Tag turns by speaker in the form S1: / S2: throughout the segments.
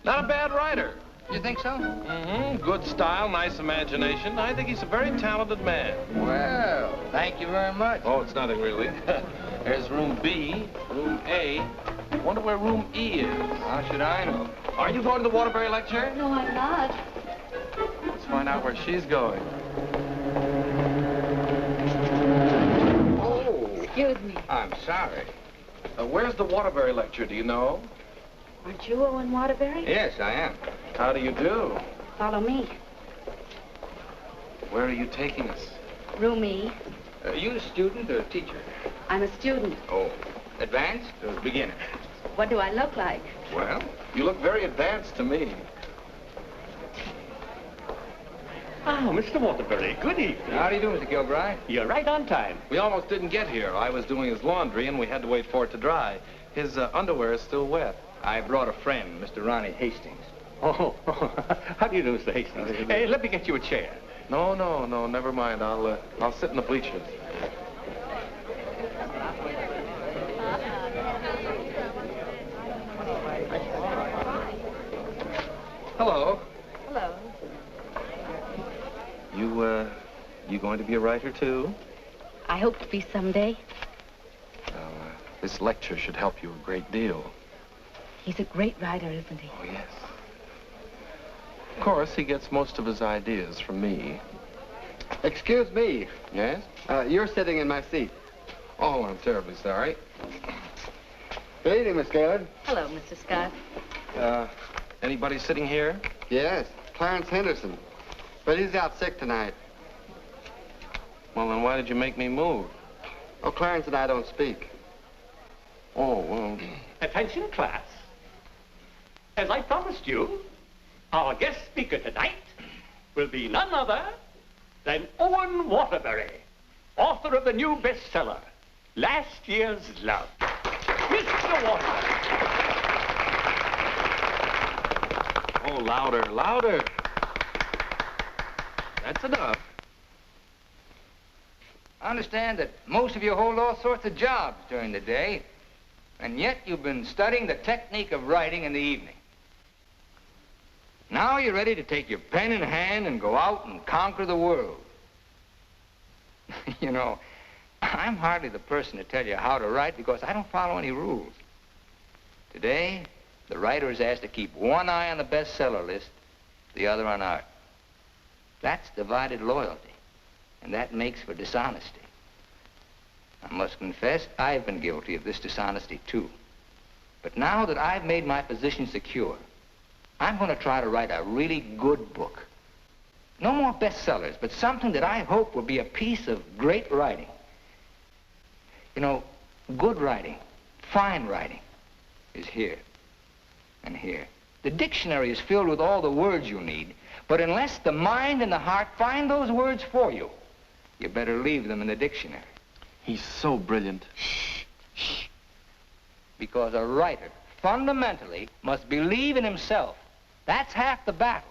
S1: Not a bad writer.
S2: You think so?
S1: Mm-hmm. Good style, nice imagination. I think he's a very talented man.
S2: Well, thank you very much.
S1: Oh, it's nothing really. There's room B, room A. Wonder where room E is.
S2: How should I know?
S1: Are you going to the Waterbury lecture?
S3: No, I'm not.
S1: Let's find out where she's going.
S2: Oh.
S3: Excuse me.
S2: I'm sorry.
S1: Where's the Waterbury lecture, do you know?
S3: Aren't you Owen Waterbury?
S2: Yes, I am.
S1: How do you do?
S3: Follow me.
S1: Where are you taking us?
S3: Room E.
S2: Are you a student or a teacher?
S3: I'm a student.
S2: Oh, advanced or beginner?
S3: What do I look like?
S1: Well, you look very advanced to me.
S4: Oh, Mr. Waterbury, good evening.
S2: How do you do, Mr. Gilbride?
S4: You're right on time.
S1: We almost didn't get here. I was doing his laundry, and we had to wait for it to dry. His underwear is still wet.
S2: I brought a friend, Mr. Ronnie Hastings.
S4: Oh, how do you do, Mr. Hastings? Hey, let me get you a chair.
S1: No, never mind. I'll sit in the bleachers. Hello.
S3: Hello.
S1: You going to be a writer, too?
S3: I hope to be someday.
S1: Well, this lecture should help you a great deal.
S3: He's a great writer, isn't he?
S1: Oh, yes. Of course, he gets most of his ideas from me.
S5: Excuse me.
S1: Yes?
S5: You're sitting in my seat.
S1: Oh, I'm terribly sorry.
S5: Good evening, Miss Gaylord.
S3: Hello, Mr. Scott.
S1: Anybody sitting here?
S5: Yes, Clarence Henderson. But he's out sick tonight.
S1: Well, then why did you make me move?
S5: Oh, Clarence and I don't speak.
S1: Oh, well...
S4: Attention, class. As I promised you, our guest speaker tonight will be none other than Owen Waterbury, author of the new bestseller, Last Year's Love. Mr. Waterbury.
S1: Oh, louder, louder. That's enough.
S2: I understand that most of you hold all sorts of jobs during the day, and yet you've been studying the technique of writing in the evening. Now you're ready to take your pen in hand and go out and conquer the world. You know, I'm hardly the person to tell you how to write because I don't follow any rules. Today, the writer is asked to keep one eye on the bestseller list, the other on art. That's divided loyalty, and that makes for dishonesty. I must confess, I've been guilty of this dishonesty, too. But now that I've made my position secure, I'm going to try to write a really good book. No more bestsellers, but something that I hope will be a piece of great writing. You know, good writing, fine writing, is here and here. The dictionary is filled with all the words you need, but unless the mind and the heart find those words for you, you better leave them in the dictionary.
S1: He's so brilliant.
S2: Shh, shh. Because a writer, fundamentally, must believe in himself. That's half the battle.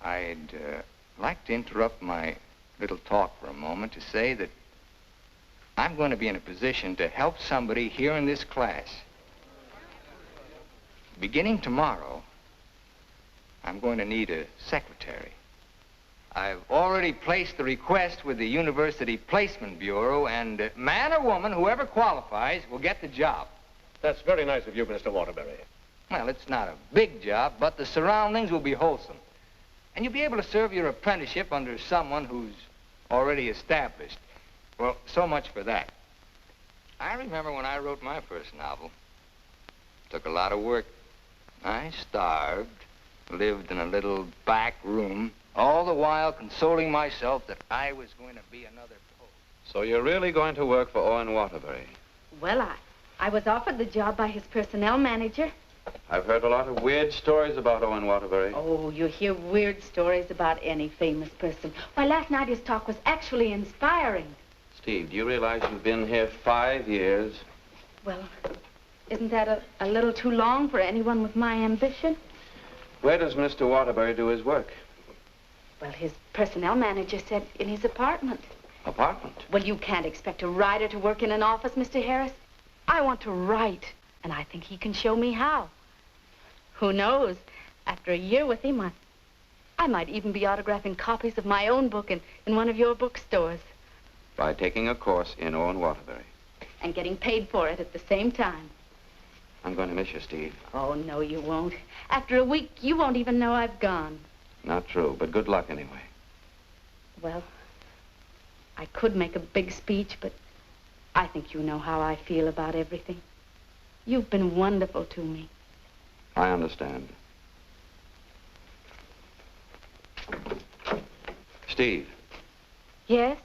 S2: I'd like to interrupt my little talk for a moment to say that I'm going to be in a position to help somebody here in this class. Beginning tomorrow, I'm going to need a secretary. I've already placed the request with the University Placement Bureau, and man or woman, whoever qualifies, will get the job.
S4: That's very nice of you, Mr. Waterbury.
S2: Well, it's not a big job, but the surroundings will be wholesome. And you'll be able to serve your apprenticeship under someone who's already established. Well, so much for that. I remember when I wrote my first novel. It took a lot of work. I starved, lived in a little back room, all the while consoling myself that I was going to be another poet.
S1: So you're really going to work for Owen Waterbury?
S3: Well, I was offered the job by his personnel manager.
S1: I've heard a lot of weird stories about Owen Waterbury.
S3: Oh, you hear weird stories about any famous person. Why, last night his talk was actually inspiring.
S1: Steve, do you realize you've been here 5 years?
S3: Well, isn't that a little too long for anyone with my ambition?
S1: Where does Mr. Waterbury do his work?
S3: Well, his personnel manager said in his apartment.
S1: Apartment?
S3: Well, you can't expect a writer to work in an office, Mr. Harris. I want to write, and I think he can show me how. Who knows? After a year with him, I might even be autographing copies of my own book in one of your bookstores.
S1: By taking a course in Owen Waterbury.
S3: And getting paid for it at the same time.
S1: I'm going to miss you, Steve.
S3: Oh, no, you won't. After a week, you won't even know I've gone.
S1: Not true, but good luck anyway.
S3: Well, I could make a big speech, but I think you know how I feel about everything. You've been wonderful to me.
S1: I understand. Steve.
S3: Yes?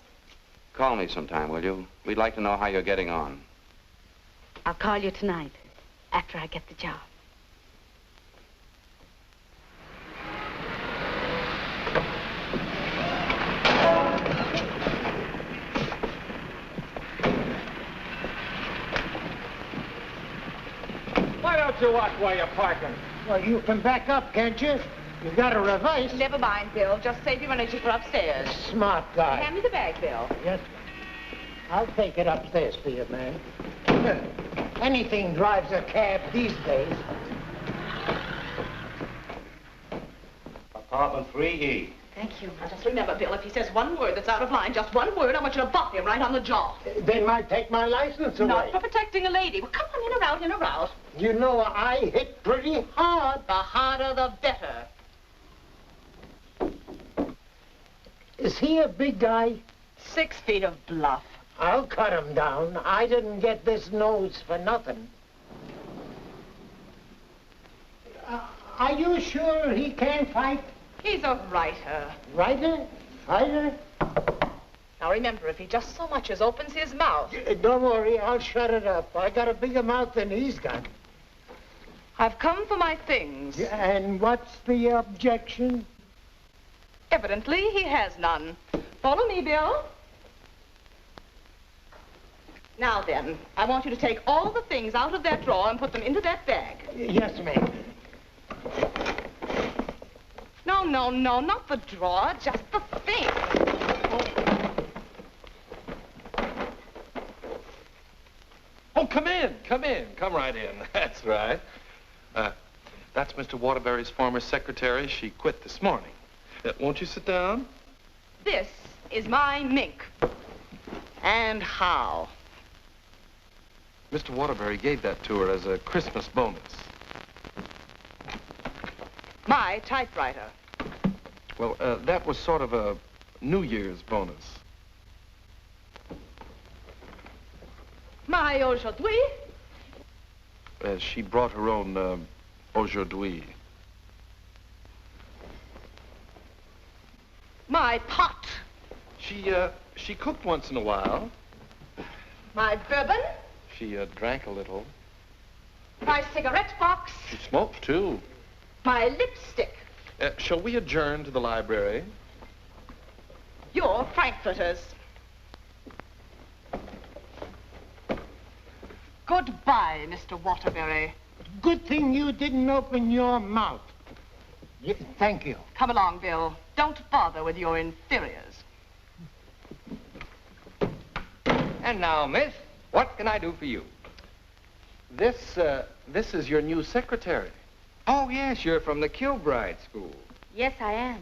S1: Call me sometime, will you? We'd like to know how you're getting on.
S3: I'll call you tonight, after I get the job.
S4: Why don't you watch where you're parking?
S6: Well, you can back up, can't you? You got to reverse.
S7: Never mind, Bill. Just save your energy for upstairs.
S6: Smart guy.
S7: Hand me the bag, Bill.
S6: Yes, ma'am. I'll take it upstairs for you, man. Anything drives a cab these days.
S2: Apartment 3E.
S7: Thank you. Now, just remember, Bill, if he says one word that's out of line, just one word, I want you to bop him right on the jaw.
S6: They might take my license away.
S7: Not for protecting a lady. Well, come on, in or out, in or out.
S6: You know, I hit pretty hard.
S7: The harder, the better.
S6: Is he a big guy?
S7: 6 feet of bluff.
S6: I'll cut him down. I didn't get this nose for nothing. Are you sure he can fight?
S7: He's a writer.
S6: Writer? Fighter?
S7: Now, remember, if he just so much as opens his mouth...
S6: Don't worry, I'll shut it up. I got a bigger mouth than he's got.
S7: I've come for my things.
S6: And what's the objection?
S7: Evidently, he has none. Follow me, Bill. Now then, I want you to take all the things out of that drawer and put them into that bag.
S6: Yes, ma'am.
S7: No, not the drawer, just the things.
S8: Oh, come in. Come right in. That's right. That's Mr. Waterbury's former secretary. She quit this morning. Won't you sit down?
S7: This is my mink. And how?
S8: Mr. Waterbury gave that to her as a Christmas bonus.
S7: My typewriter.
S8: Well, that was sort of a New Year's bonus.
S7: My aujourd'hui.
S8: She brought her own aujourd'hui.
S7: My pot.
S8: She cooked once in a while.
S7: My bourbon.
S8: She drank a little.
S7: My cigarette box.
S8: She smoked, too.
S7: My lipstick.
S8: Shall we adjourn to the library?
S7: Your frankfurters. Goodbye, Mr. Waterbury.
S6: Good thing you didn't open your mouth. Thank you.
S7: Come along, Bill. Don't bother with your inferiors.
S2: And now, miss, what can I do for you?
S8: This is your new secretary.
S2: Oh, yes, you're from the Kilbride School.
S3: Yes, I am.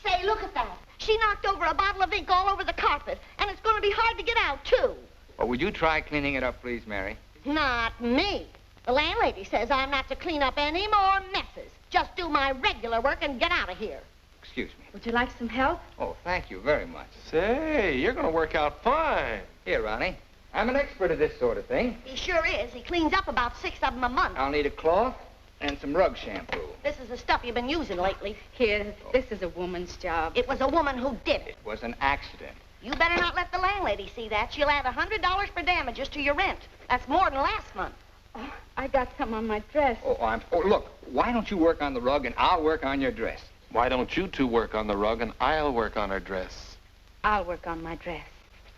S9: Say, look at that. She knocked over a bottle of ink all over the carpet, and it's going to be hard to get out, too.
S2: Well, would you try cleaning it up, please, Mary?
S9: Not me. The landlady says I'm not to clean up any more messes. Just do my regular work and get out of here.
S2: Excuse me.
S3: Would you like some help?
S2: Oh, thank you very much.
S8: Say, you're going to work out fine.
S2: Here, Ronnie. I'm an expert at this sort of thing.
S9: He sure is. He cleans up about 6 of them a month.
S2: I'll need a cloth and some rug shampoo.
S9: This is the stuff you've been using lately.
S3: Here, this is a woman's job.
S9: It was a woman who did it.
S2: It was an accident.
S9: You better not let the landlady see that. She'll add $100 for damages to your rent. That's more than last month.
S3: Oh, I got some on my dress.
S2: Oh, look, why don't you work on the rug and I'll work on your dress?
S8: Why don't you two work on the rug and I'll work on her dress?
S3: I'll work on my dress.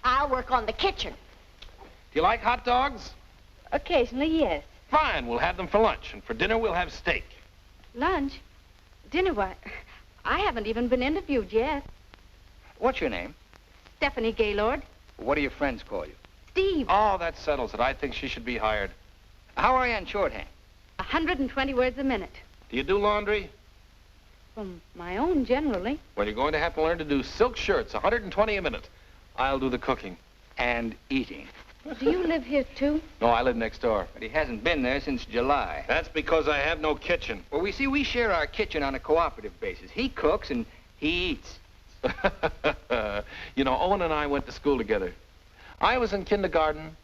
S9: I'll work on the kitchen.
S8: Do you like hot dogs?
S3: Occasionally, yes.
S8: Fine, we'll have them for lunch, and for dinner we'll have steak.
S3: Lunch? Dinner, why? I haven't even been interviewed yet.
S2: What's your name?
S3: Stephanie Gaylord.
S2: What do your friends call you?
S3: Steve.
S8: Oh, that settles it. I think she should be hired.
S2: How are you on shorthand?
S3: 120 words a minute.
S8: Do you do laundry?
S3: From my own, generally.
S8: Well, you're going to have to learn to do silk shirts, 120 a minute. I'll do the cooking.
S2: And eating.
S3: Do you live here, too?
S8: No, I live next door.
S2: But he hasn't been there since July.
S8: That's because I have no kitchen.
S2: Well, we share our kitchen on a cooperative basis. He cooks and he eats.
S8: You know, Owen and I went to school together. I was in kindergarten,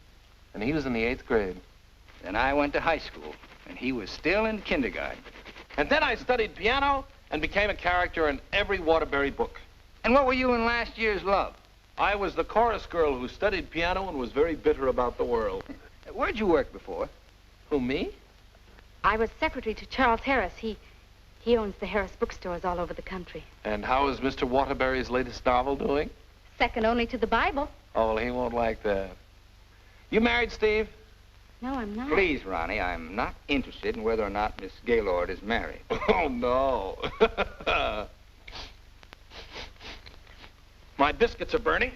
S8: and he was in the 8th grade.
S2: Then I went to high school, and he was still in kindergarten.
S8: And then I studied piano and became a character in every Waterbury book.
S2: And what were you in last year's Love?
S8: I was the chorus girl who studied piano and was very bitter about the world.
S2: Where'd you work before?
S8: Who, me?
S3: I was secretary to Charles Harris. He owns the Harris bookstores all over the country.
S8: And how is Mr. Waterbury's latest novel doing?
S3: Second only to the Bible.
S8: Oh, well, he won't like that. You married, Steve?
S3: No, I'm not.
S2: Please, Ronnie, I'm not interested in whether or not Miss Gaylord is married.
S8: Oh, no. My biscuits are burning.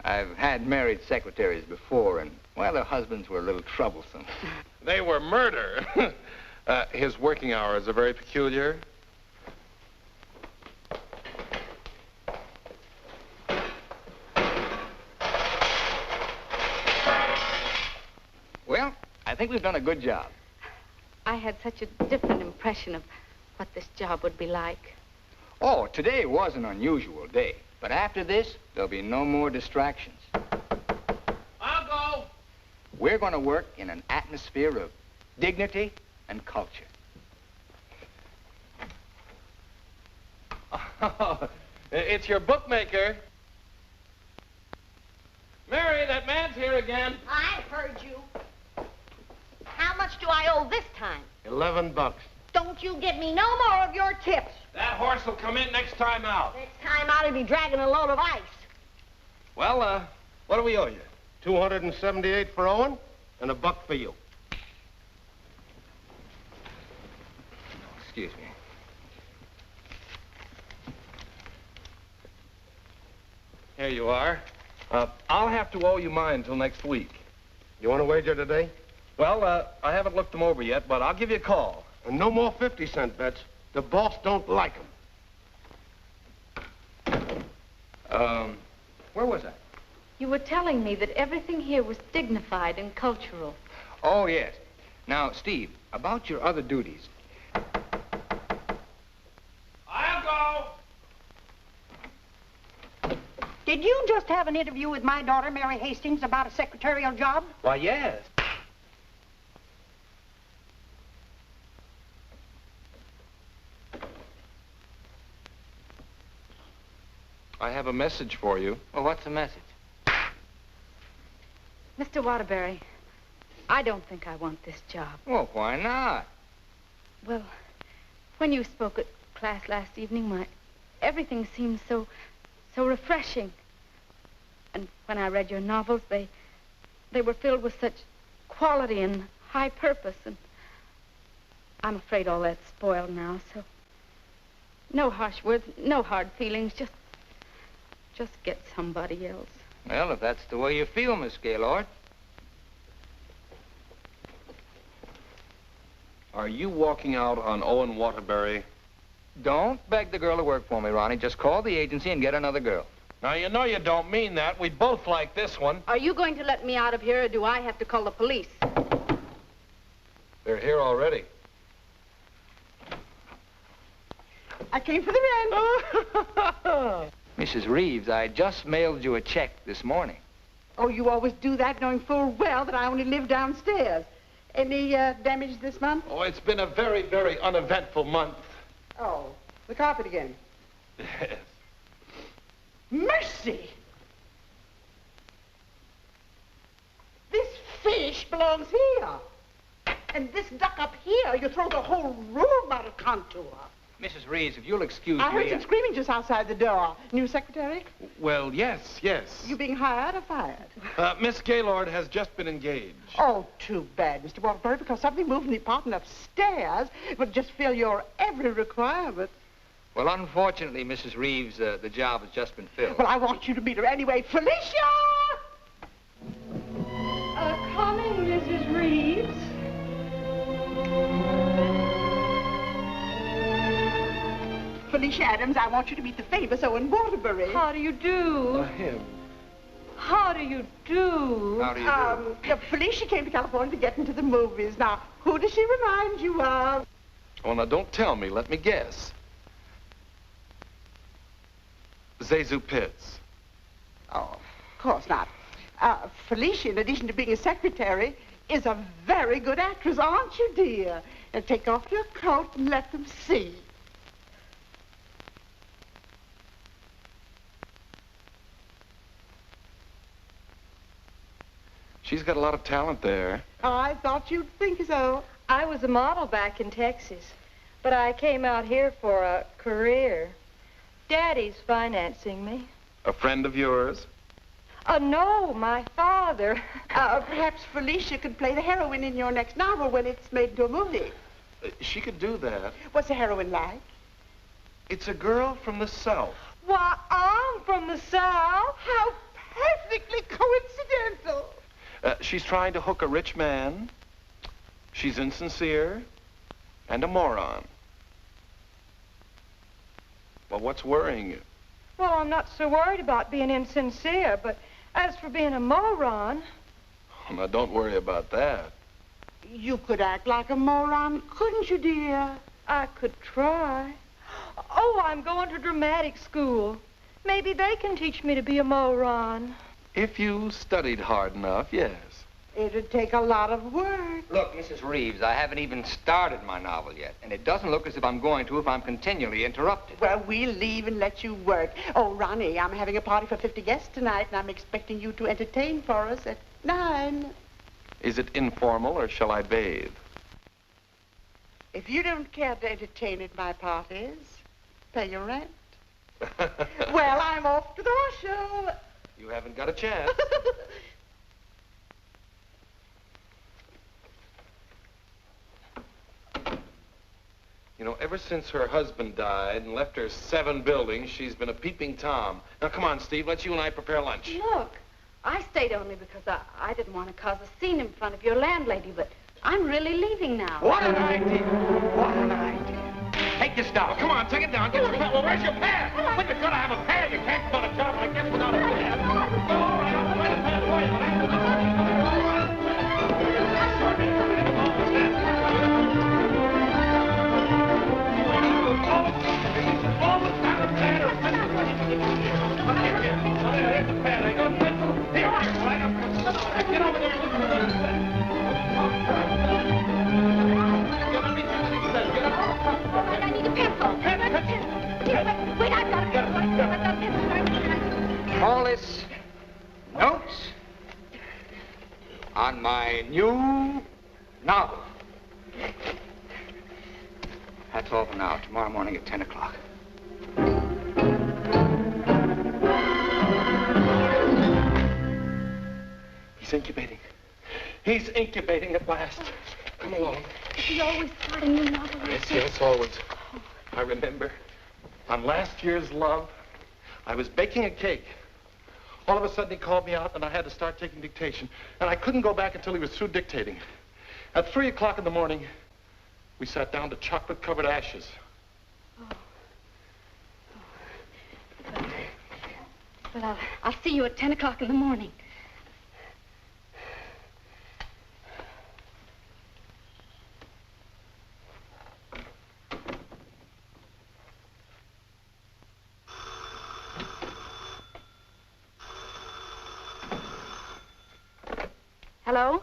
S2: I've had married secretaries before, and, well, their husbands were a little troublesome.
S8: They were murder. His working hours are very peculiar.
S2: Well, I think we've done a good job.
S3: I had such a different impression of what this job would be like.
S2: Oh, today was an unusual day. But after this, there'll be no more distractions.
S8: I'll go.
S2: We're going to work in an atmosphere of dignity and culture.
S8: Oh, it's your bookmaker. Mary, that man's here again.
S9: I heard you. How much do I owe this time?
S5: $11.
S9: Don't you give me no more of your tips.
S8: That horse will come in next time out.
S9: Next time out, he'll be dragging a load of ice.
S8: Well, what do we owe you?
S5: $278 for Owen and $1 for you.
S2: Excuse me.
S8: Here you are. I'll have to owe you mine till next week.
S5: You want to wager today?
S8: Well, I haven't looked them over yet, but I'll give you a call.
S5: And no more 50-cent bets. The boss don't like them.
S2: Where was I?
S3: You were telling me that everything here was dignified and cultural.
S2: Oh, yes. Now, Steve, about your other duties.
S8: I'll go.
S6: Did you just have an interview with my daughter, Mary Hastings, about a secretarial job?
S8: Why, yes. I have a message for you.
S2: Well, what's the message?
S3: Mr. Waterbury, I don't think I want this job.
S2: Well, why not?
S3: Well, when you spoke at class last evening, everything seemed so refreshing. And when I read your novels, they were filled with such quality and high purpose. And I'm afraid all that's spoiled now, so no harsh words, no hard feelings, just get somebody else.
S2: Well, if that's the way you feel, Miss Gaylord.
S8: Are you walking out on Owen Waterbury?
S2: Don't beg the girl to work for me, Ronnie. Just call the agency and get another girl.
S8: Now, you know you don't mean that. We both like this one.
S3: Are you going to let me out of here, or do I have to call the police?
S8: They're here already.
S7: I came for the rent.
S2: Mrs. Reeves, I just mailed you a check this morning.
S7: Oh, you always do that, knowing full well that I only live downstairs. Any damage this month?
S8: Oh, it's been a very, very uneventful month.
S7: Oh, the carpet again.
S8: Yes.
S7: Mercy! This fish belongs here. And this duck up here, you throw the whole room out of contour.
S2: Mrs. Reeves, if you'll excuse
S7: I
S2: me...
S7: heard some screaming just outside the door. New secretary?
S8: Well, yes.
S7: You being hired or fired?
S8: Miss Gaylord has just been engaged.
S7: Oh, too bad, Mr. Waterbury, because something moved in the apartment upstairs would just fill your every requirement.
S2: Well, unfortunately, Mrs. Reeves, the job has just been filled.
S7: Well, I want you to meet her anyway. Felicia! Felicia Adams. I want you to meet the famous Owen Waterbury.
S3: How do you do?
S8: Him.
S3: How do you do?
S2: How do you do?
S7: Felicia came to California to get into the movies. Now, who does she remind you of?
S8: Oh, now don't tell me. Let me guess. Zazu Pitts.
S7: Oh, of course not. Felicia, in addition to being a secretary, is a very good actress, aren't you, dear? Now, take off your coat and let them see.
S8: She's got a lot of talent there.
S7: I thought you'd think so.
S10: I was a model back in Texas, but I came out here for a career. Daddy's financing me.
S8: A friend of yours?
S10: No, my father.
S7: Perhaps Felicia could play the heroine in your next novel when it's made into a movie.
S8: She could do that.
S7: What's the heroine like?
S8: It's a girl from the South.
S10: Why, I'm from the South.
S7: How perfectly coincidental.
S8: She's trying to hook a rich man. She's insincere and a moron. Well, what's worrying you?
S10: Well, I'm not so worried about being insincere, but as for being a moron...
S8: Oh, now, don't worry about that.
S7: You could act like a moron, couldn't you, dear?
S10: I could try. Oh, I'm going to dramatic school. Maybe they can teach me to be a moron.
S8: If you studied hard enough, yes.
S7: It'd take a lot of work.
S2: Look, Mrs. Reeves, I haven't even started my novel yet, and it doesn't look as if I'm going to if I'm continually interrupted.
S7: Well, we'll leave and let you work. Oh, Ronnie, I'm having a party for 50 guests tonight, and I'm expecting you to entertain for us at 9.
S8: Is it informal, or shall I bathe?
S7: If you don't care to entertain at my parties, pay your rent. Well, I'm off to the horse show.
S8: You haven't got a chance. You know, ever since her husband died and left her 7 buildings, she's been a peeping Tom. Now, come on, Steve, let's you and I prepare lunch.
S3: Look, I stayed only because I didn't want to cause a scene in front of your landlady, but I'm really leaving now.
S4: What an idea. What an idea. Take your stuff.
S8: Come on, take it down. Get your pad.
S4: Well, where's your pad? When you've got to have a pad, you can't start a job like this without a pad. Go, all right, I'll find a pad for you, but
S9: I need a pencil. Wait, I've got a pencil. I've got a pencil.
S2: Call this notes on my new novel. That's all for now. Tomorrow morning at 10 o'clock.
S8: He's incubating. He's incubating at last. Come along.
S3: Is he always starting new novels?
S8: Yes, always. I remember on last year's Love, I was baking a cake. All of a sudden, he called me out, and I had to start taking dictation. And I couldn't go back until he was through dictating. At 3 o'clock in the morning, we sat down to chocolate-covered ashes.
S3: Well, I'll see you at 10 o'clock in the morning. Hello?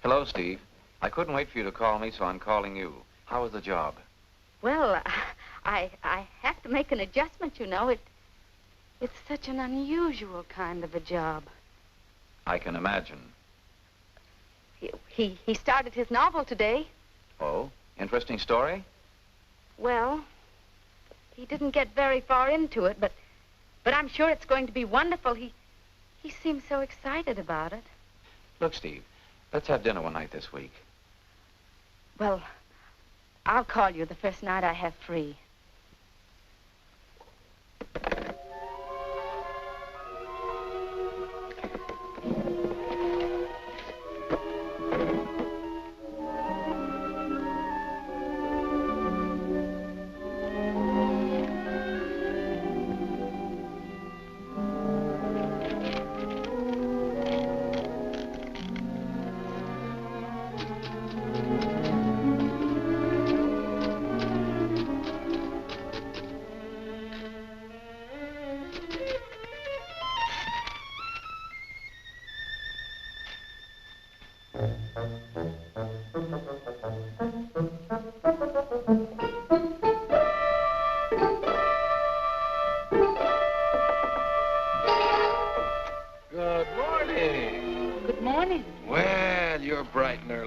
S11: Hello, Steve. I couldn't wait for you to call me, so I'm calling you. How was the job?
S3: Well, I have to make an adjustment, you know. It's such an unusual kind of a job.
S11: I can imagine.
S3: He started his novel today.
S11: Oh, interesting story?
S3: Well, he didn't get very far into it, but I'm sure it's going to be wonderful. He seems so excited about it.
S11: Look, Steve, let's have dinner one night this week.
S3: Well, I'll call you the first night I have free.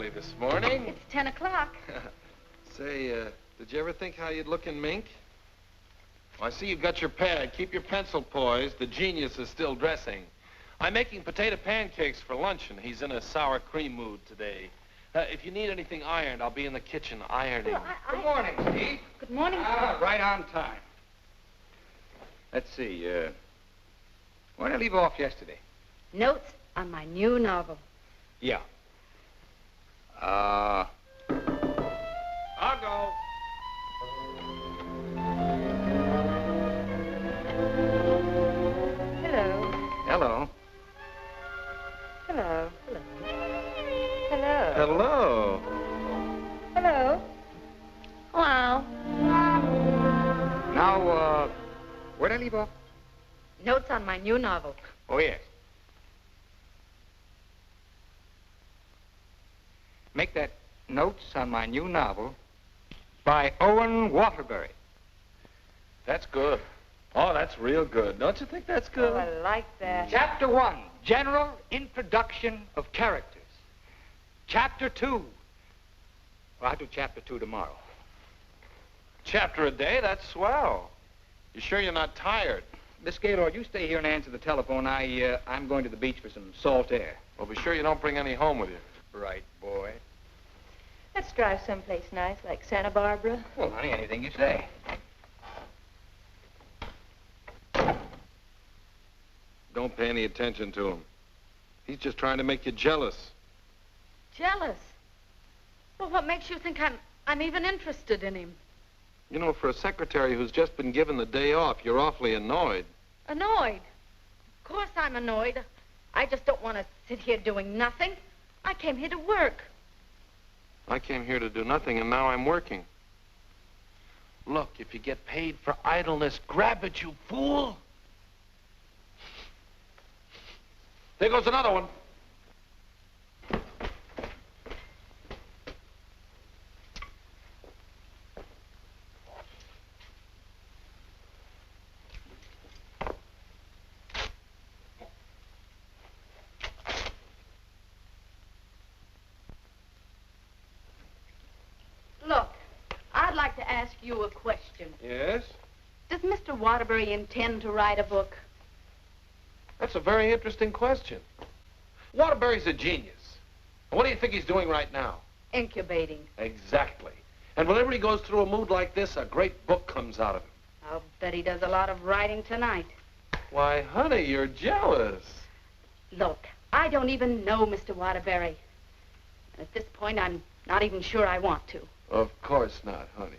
S8: early this morning.
S3: It's 10 o'clock.
S8: Say, did you ever think how you'd look in mink? Well, I see you've got your pad. Keep your pencil poised. The genius is still dressing. I'm making potato pancakes for luncheon. He's in a sour cream mood today. If you need anything ironed, I'll be in the kitchen ironing.
S2: Well, Good morning, Steve.
S3: Good morning.
S2: Right on time. Let's see, where did I leave off yesterday?
S3: Notes on my new novel.
S2: Yeah.
S8: I'll go.
S10: Hello.
S2: Hello.
S10: Hello. Hello. Hello.
S8: Hello.
S10: Hello. Hello.
S2: Now, where did I leave off?
S3: Notes on my new novel.
S2: Oh, yes. Make that notes on my new novel by Owen Waterbury.
S8: That's good. Oh, that's real good. Don't you think that's good?
S10: Oh, I like that.
S2: Chapter 1, General Introduction of Characters. Chapter 2. Well, I'll do Chapter 2 tomorrow.
S8: Chapter a day? That's swell. You sure you're not tired?
S2: Miss Gaylord, you stay here and answer the telephone. I'm going to the beach for some salt air.
S8: Well, be sure you don't bring any home with you.
S2: Right, boy.
S10: Let's drive someplace nice, like Santa Barbara.
S2: Well, honey, anything you say.
S8: Don't pay any attention to him. He's just trying to make you jealous.
S3: Jealous? Well, what makes you think I'm even interested in him?
S8: You know, for a secretary who's just been given the day off, you're awfully annoyed.
S3: Annoyed? Of course I'm annoyed. I just don't want to sit here doing nothing. I came here to work.
S8: I came here to do nothing, and now I'm working. Look, if you get paid for idleness, grab it, you fool. There goes another one.
S3: Look, I'd like to ask you a question.
S8: Yes?
S3: Does Mr. Waterbury intend to write a book?
S8: That's a very interesting question. Waterbury's a genius. And what do you think he's doing right now?
S3: Incubating.
S8: Exactly. And whenever he goes through a mood like this, a great book comes out of him.
S3: I'll bet he does a lot of writing tonight.
S8: Why, honey, you're jealous.
S3: Look, I don't even know Mr. Waterbury. And at this point, I'm not even sure I want to.
S8: Of course not, honey.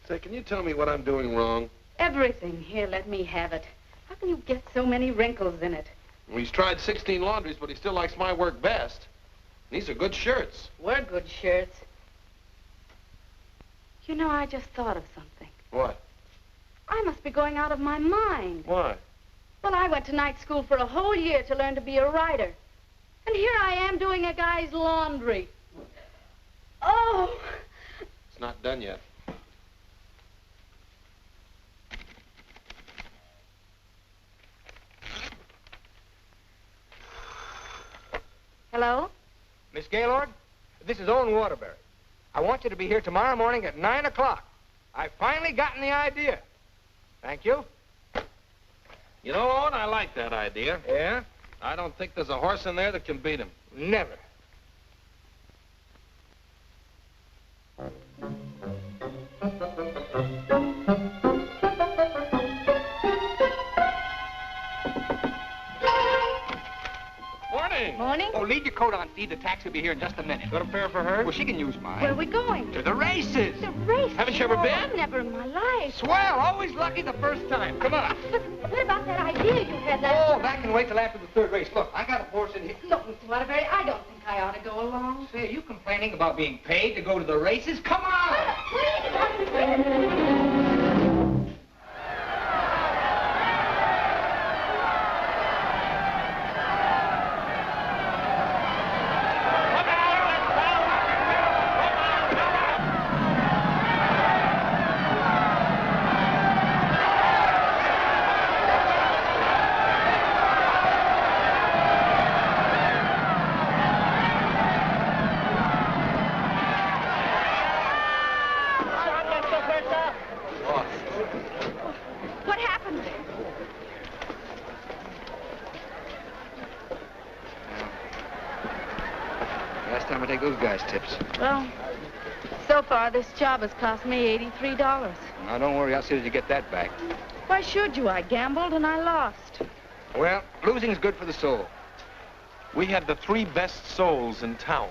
S8: Say, can you tell me what I'm doing wrong?
S3: Everything. Here, let me have it. How can you get so many wrinkles in it?
S8: Well, he's tried 16 laundries, but he still likes my work best. These are good shirts.
S3: We're good shirts. You know, I just thought of something.
S8: What?
S3: I must be going out of my mind.
S8: Why?
S3: Well, I went to night school for a whole year to learn to be a writer. And here I am doing a guy's laundry. Oh!
S8: It's not done yet.
S3: Hello?
S2: Miss Gaylord, this is Owen Waterbury. I want you to be here tomorrow morning at 9 o'clock. I've finally gotten the idea. Thank you.
S8: You know, Owen, I like that idea.
S2: Yeah?
S8: I don't think there's a horse in there that can beat him.
S2: Never.
S8: Morning.
S3: Morning.
S2: Oh, leave your coat on, Steve. The taxi will be here in just a minute.
S8: Got a fare for her?
S2: Well, she can use mine.
S3: Where are we going?
S2: To the races.
S3: The race.
S8: Haven't you ever been?
S3: Never in my life.
S2: Swell. Always lucky the first time. Come on.
S3: But what about that idea you had last
S2: Oh, that can wait till after the third race. Look, I got a horse in here.
S3: Look, Mr. Waterbury, I don't think I ought to go along.
S2: Say, are you complaining about being paid to go to the races? Come on!
S3: Please.
S2: take those guys' tips.
S3: Well, so far this job has cost me $83.
S2: Now, don't worry. I'll see that you get that back.
S3: Why should you? I gambled and I lost.
S2: Well, losing's good for the soul.
S8: We had the 3 best souls in town.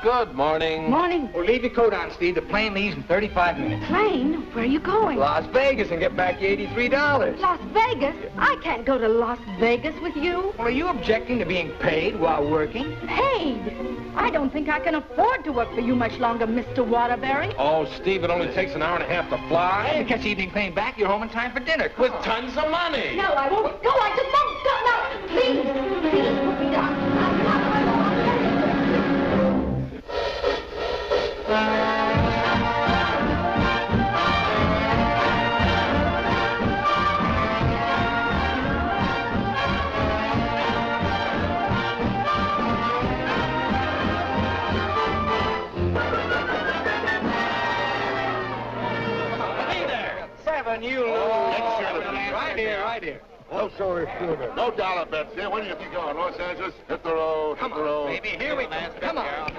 S8: Good morning.
S3: Morning.
S2: Well, leave your coat on, Steve. The plane leaves in 35 minutes.
S3: Plane? Where are you going?
S2: Las Vegas and get back your $83.
S3: Las Vegas? I can't go to Las Vegas with you.
S2: Well, are you objecting to being paid while working?
S3: Paid? I don't think I can afford to work for you much longer, Mr. Waterbury.
S8: Oh, Steve, it only takes an hour and a half to fly.
S2: Hey, you catch the evening plane back, you're home in time for dinner.
S8: With tons of money.
S3: No, I won't. No, I just won't. No, please, please, put me down.
S2: You lose. Right here, right here.
S5: Oh, so it's shooter.
S12: No dollar bets here. Where do you think you're going? Los Angeles? Hit the road.
S2: Come
S12: hit the road.
S2: on, baby. Here we go. Come on.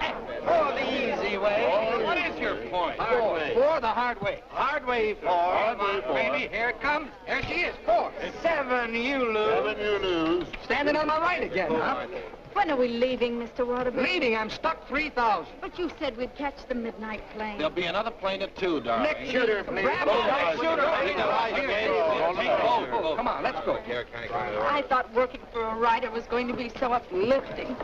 S2: For the easy way.
S12: Oh,
S2: What is your point?
S12: Hard way.
S2: For the hard way. Hard way for.
S12: Hard
S2: Come
S12: way
S2: on,
S12: for.
S2: baby. Here it comes. There she is. 4. 7, you lose.
S12: 7, you lose.
S2: Standing on my right again, huh?
S3: When are we leaving, Mr. Waterbury?
S2: Leading, I'm stuck 3,000.
S3: But you said we'd catch the midnight plane.
S8: There'll be another plane at 2, darling.
S2: Next shooter, please. Grab
S12: Oh,
S2: the next shooter.
S12: oh,
S2: Come on, let's go.
S3: I thought working for a writer was going to be so uplifting.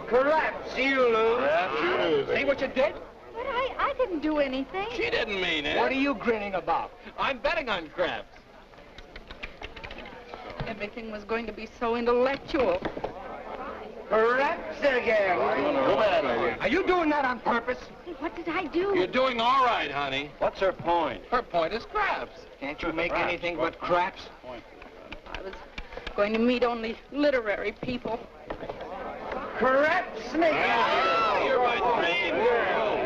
S2: Perhaps you lose.
S12: Perhaps you lose.
S2: See what you did?
S3: But I didn't do anything.
S8: She didn't mean it.
S2: What are you grinning about?
S8: I'm betting on crabs.
S3: Everything was going to be so intellectual.
S2: Perhaps again.
S12: Go bad, lady.
S2: Are you doing that on purpose?
S3: What did I do?
S8: You're doing all right, honey.
S12: What's her point?
S8: Her point is crabs.
S2: Can't you make anything but craps?
S3: I was going to meet only literary people.
S2: Craps me.
S8: You're my dream girl.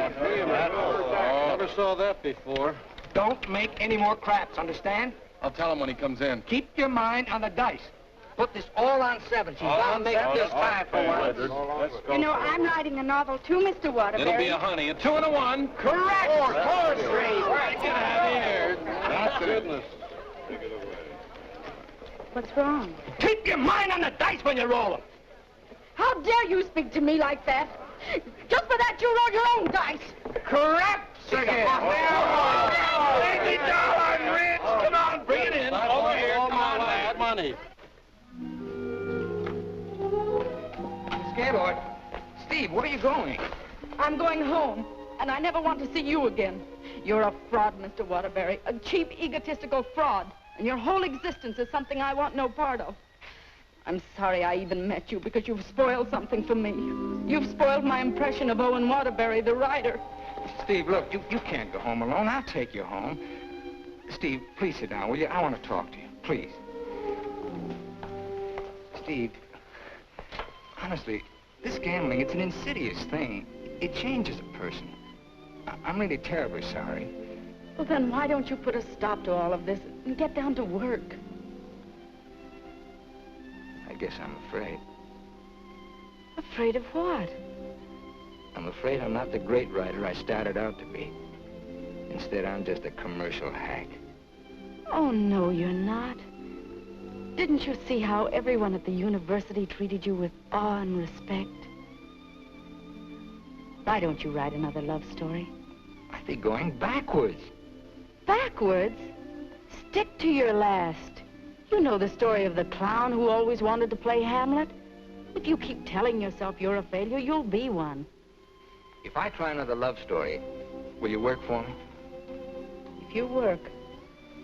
S12: Never saw that before.
S2: Don't make any more craps, understand?
S8: I'll tell him when he comes in.
S2: Keep your mind on the dice. Put this all on 7. She's gonna make this time for once.
S12: Let's go.
S3: You know, I'm writing a novel too, Mr. Waterbury.
S8: It'll be a honey. A 2 and a 1.
S2: Correct. 4, 3.
S8: Get out of here.
S12: That's goodness.
S3: What's wrong?
S2: Keep your mind on the dice when you roll them.
S3: How dare you speak to me like that? Just for that, you roll your own dice.
S2: Craps again. $80, Rich.
S8: Come on, bring it in. Over here. Come on, lad.
S12: Money.
S2: Scared, Steve, where are you going?
S3: I'm going home, and I never want to see you again. You're a fraud, Mr. Waterbury, a cheap, egotistical fraud, and your whole existence is something I want no part of. I'm sorry I even met you, because you've spoiled something for me. You've spoiled my impression of Owen Waterbury, the writer.
S2: Steve, look, you can't go home alone. I'll take you home. Steve, please sit down, will you? I want to talk to you, please. Steve, honestly, this gambling, it's an insidious thing. It changes a person. I'm really terribly sorry.
S3: Well, then why don't you put a stop to all of this and get down to work?
S2: I guess I'm afraid.
S3: Afraid of what?
S2: I'm afraid I'm not the great writer I started out to be. Instead, I'm just a commercial hack.
S3: Oh, no, you're not. Didn't you see how everyone at the university treated you with awe and respect? Why don't you write another love story?
S2: I'd be going backwards.
S3: Backwards? Stick to your last. You know the story of the clown who always wanted to play Hamlet? If you keep telling yourself you're a failure, you'll be one.
S2: If I try another love story, will you work for me?
S3: If you work,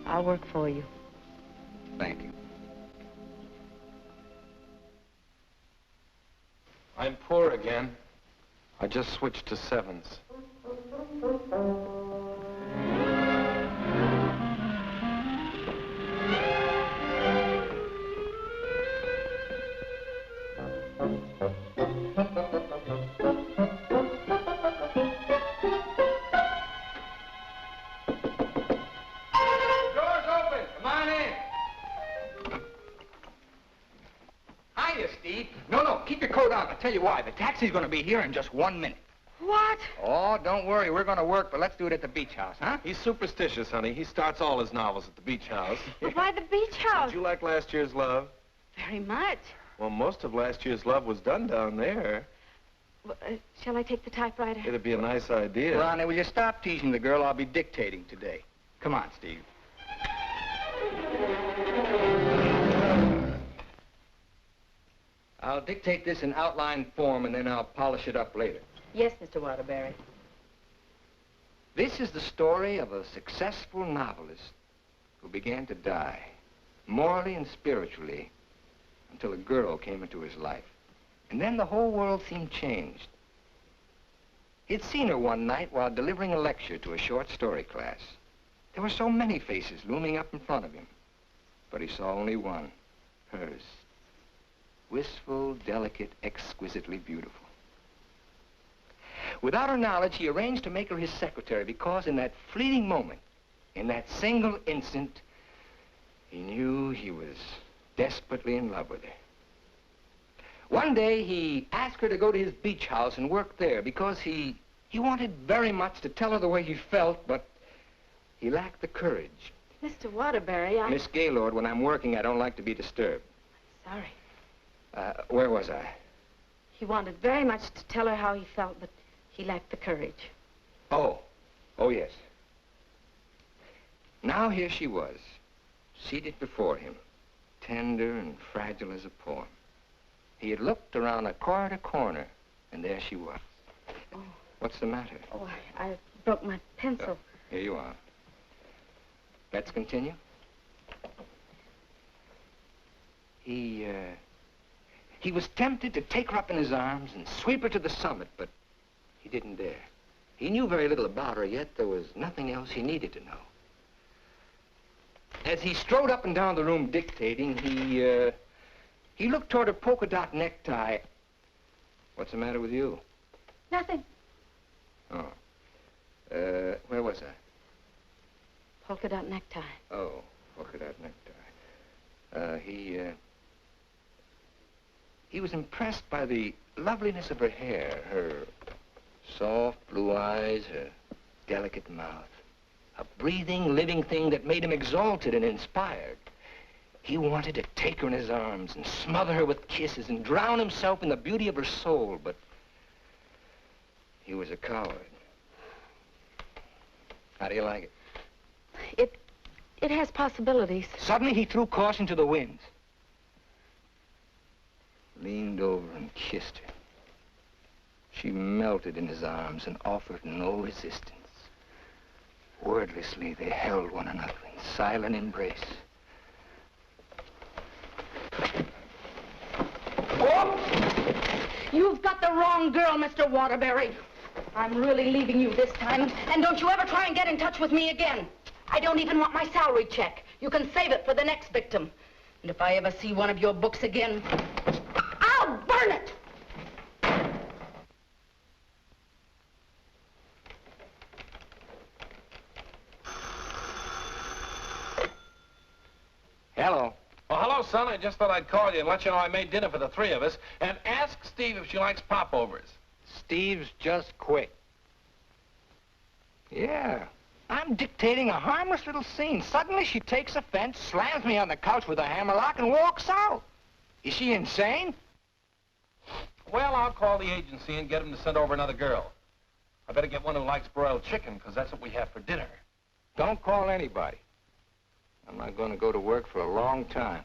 S3: I'll work for you.
S2: Thank you.
S8: I'm poor again. I just switched to 7s.
S2: Steve. No, keep your coat on. I'll tell you why. The taxi's going to be here in just 1 minute.
S3: What?
S2: Oh, don't worry. We're going to work, but let's do it at the beach house, huh?
S8: He's superstitious, honey. He starts all his novels at the beach house.
S3: But why the beach house?
S8: Did you like last year's Love?
S3: Very much.
S8: Well, most of last year's Love was done down there.
S3: Well, shall I take the typewriter?
S8: It'd be a nice idea.
S2: Ronnie, will you stop teasing the girl? I'll be dictating today. Come on, Steve. I'll dictate this in outline form, and then I'll polish it up later.
S10: Yes, Mr. Waterbury.
S2: This is the story of a successful novelist who began to die, morally and spiritually, until a girl came into his life. And then the whole world seemed changed. He'd seen her one night while delivering a lecture to a short story class. There were so many faces looming up in front of him, but he saw only one, hers. Wistful, delicate, exquisitely beautiful. Without her knowledge, he arranged to make her his secretary because in that fleeting moment, in that single instant, he knew he was desperately in love with her. One day, he asked her to go to his beach house and work there because he wanted very much to tell her the way he felt, but he lacked the courage.
S3: Mr. Waterbury,
S2: Miss Gaylord, when I'm working, I don't like to be disturbed.
S3: Sorry.
S2: Where was I?
S3: He wanted very much to tell her how he felt, but he lacked the courage.
S2: Oh, yes. Now here she was, seated before him, tender and fragile as a poem. He had looked around a corner to corner, and there she was.
S3: Oh.
S2: What's the matter?
S3: Oh, I broke my pencil.
S2: Here you are. Let's continue. He was tempted to take her up in his arms and sweep her to the summit, but he didn't dare. He knew very little about her, yet there was nothing else he needed to know. As he strode up and down the room dictating, he looked toward her polka dot necktie. What's the matter with you?
S3: Nothing.
S2: Oh. Where was I?
S3: Polka dot necktie.
S2: Oh, polka dot necktie. He was impressed by the loveliness of her hair, her soft blue eyes, her delicate mouth. A breathing, living thing that made him exalted and inspired. He wanted to take her in his arms and smother her with kisses and drown himself in the beauty of her soul, but he was a coward. How do you like it?
S3: It has possibilities.
S2: Suddenly he threw caution to the winds. Leaned over and kissed her. She melted in his arms and offered no resistance. Wordlessly, they held one another in silent embrace.
S3: Oh! You've got the wrong girl, Mr. Waterbury. I'm really leaving you this time, and don't you ever try and get in touch with me again. I don't even want my salary check. You can save it for the next victim. And if I ever see one of your books again, I'll burn it!
S2: Hello.
S8: Well, hello, son. I just thought I'd call you and let you know I made dinner for the three of us. And ask Steve if she likes popovers.
S2: Steve's just quit. Yeah. I'm dictating a harmless little scene. Suddenly she takes offense, slams me on the couch with a hammerlock, and walks out. Is she insane?
S8: Well, I'll call the agency and get them to send over another girl. I better get one who likes broiled chicken, because that's what we have for dinner.
S2: Don't call anybody. I'm not going to go to work for a long time.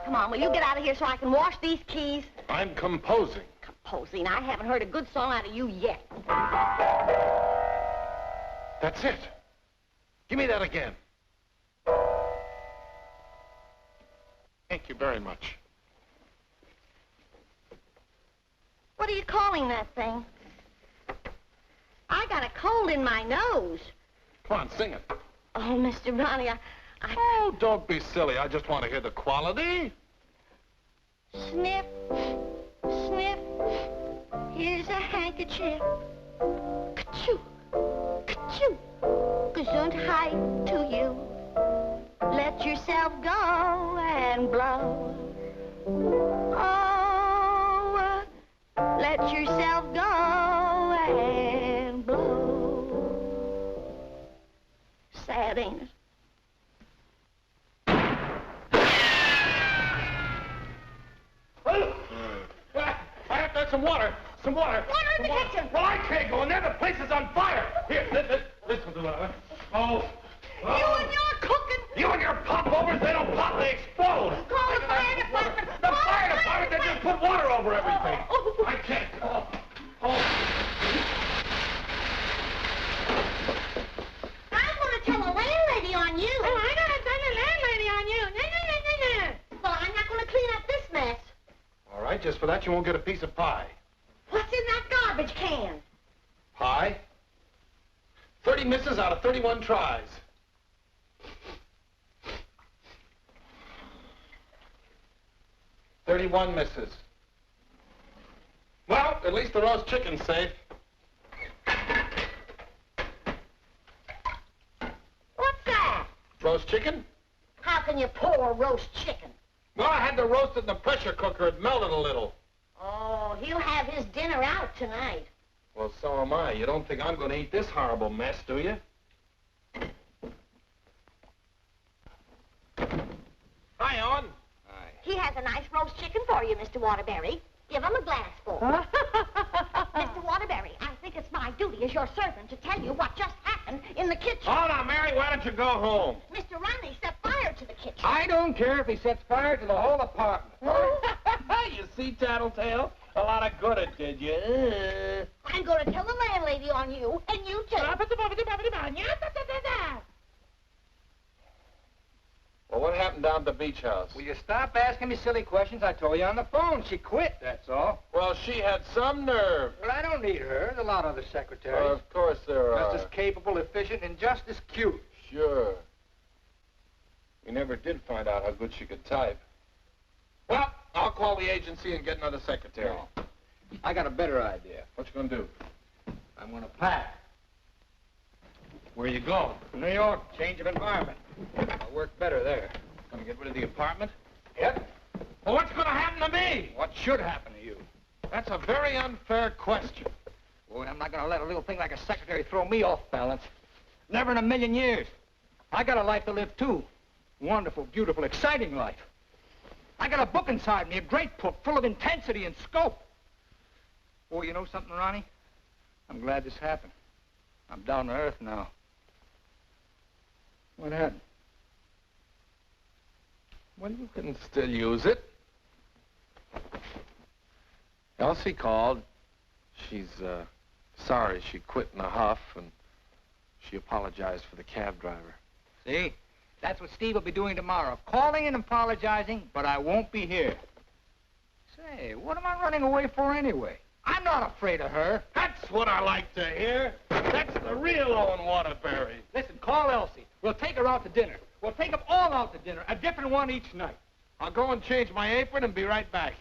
S9: Come on, will you get out of here so I can wash these keys?
S8: I'm composing.
S9: Composing? I haven't heard a good song out of you yet.
S8: That's it. Give me that again. Thank you very much.
S9: What are you calling that thing? I got a cold in my nose.
S8: Come on, sing it.
S9: Oh, Mr. Ronnie,
S8: Oh, don't be silly. I just want to hear the quality.
S9: Sniff, sniff, here's a handkerchief. Ka-choo, ka-choo, gesundheit to you. Let yourself go and blow. Oh, let yourself go and blow. Sad, ain't it?
S8: I have to have some water. Some water.
S9: Water in the kitchen.
S8: Well, I can't go in there. The place is on fire. Here, listen to that. Oh.
S9: You and your cooking.
S8: You and your popovers, they don't pop, they explode.
S9: Call the fire department.
S8: The fire department, they just put water over everything. I can't.
S9: I'm going to tell the landlady on you.
S13: Oh, I'm going to tell the landlady on you.
S9: Well, I'm not going to clean up this mess.
S8: All right, just for that, you won't get a piece of pie.
S9: What's in that garbage can?
S8: Pie? 30 misses out of 31 tries. $31 misses. Well, at least the roast chicken's safe.
S9: What's that?
S8: Roast chicken?
S9: How can you pour roast chicken?
S8: Well, I had to roast it in the pressure cooker. It melted a little.
S9: Oh, he'll have his dinner out tonight.
S8: Well, so am I. You don't think I'm going to eat this horrible mess, do you? Hi, Owen.
S11: Hi.
S9: He has a nice roast chicken for you, Mr. Waterbury. Give him a glassful. Mr. Waterbury, I think it's my duty as your servant to tell you what just happened in the kitchen.
S8: Oh, now, Mary, why don't you go home?
S9: Mr. Ronley set fire to the kitchen.
S2: I don't care if he sets fire to the whole apartment.
S8: You see, Tattletale? A lot of good it did you.
S9: I'm going to tell the landlady on you, and you too.
S8: Well, what happened down at the beach house?
S2: Will you stop asking me silly questions? I told you on the phone. She quit, that's all.
S8: Well, she had some nerve.
S2: Well, I don't need her. There's a lot of other secretaries.
S8: Well, of course there are.
S2: Just as capable, efficient, and just as cute.
S8: Sure. We never did find out how good she could type. Well, I'll call the agency and get another secretary.
S2: No. I got a better idea.
S8: What you gonna do?
S2: I'm gonna pack.
S8: Where you going?
S2: New York, change of environment. I'll work better there.
S8: Gonna get rid of the apartment?
S2: Yep.
S8: Well, what's gonna happen to me?
S2: What should happen to you?
S8: That's a very unfair question.
S2: Boy, I'm not gonna let a little thing like a secretary throw me off balance. Never in a million years. I got a life to live, too. Wonderful, beautiful, exciting life. I got a book inside me, a great book, full of intensity and scope. Oh, you know something, Ronnie? I'm glad this happened. I'm down to earth now. What happened?
S8: Well, you can still use it. Elsie called. She's, sorry she quit in a huff, and she apologized for the cab driver.
S2: See? That's what Steve will be doing tomorrow. Calling and apologizing, but I won't be here. Say, what am I running away for anyway? I'm not afraid of her.
S8: That's what I like to hear. That's the real Owen Waterbury.
S2: Listen, call Elsie. We'll take her out to dinner. We'll take them all out to dinner, a different one each night.
S8: I'll go and change my apron and be right back.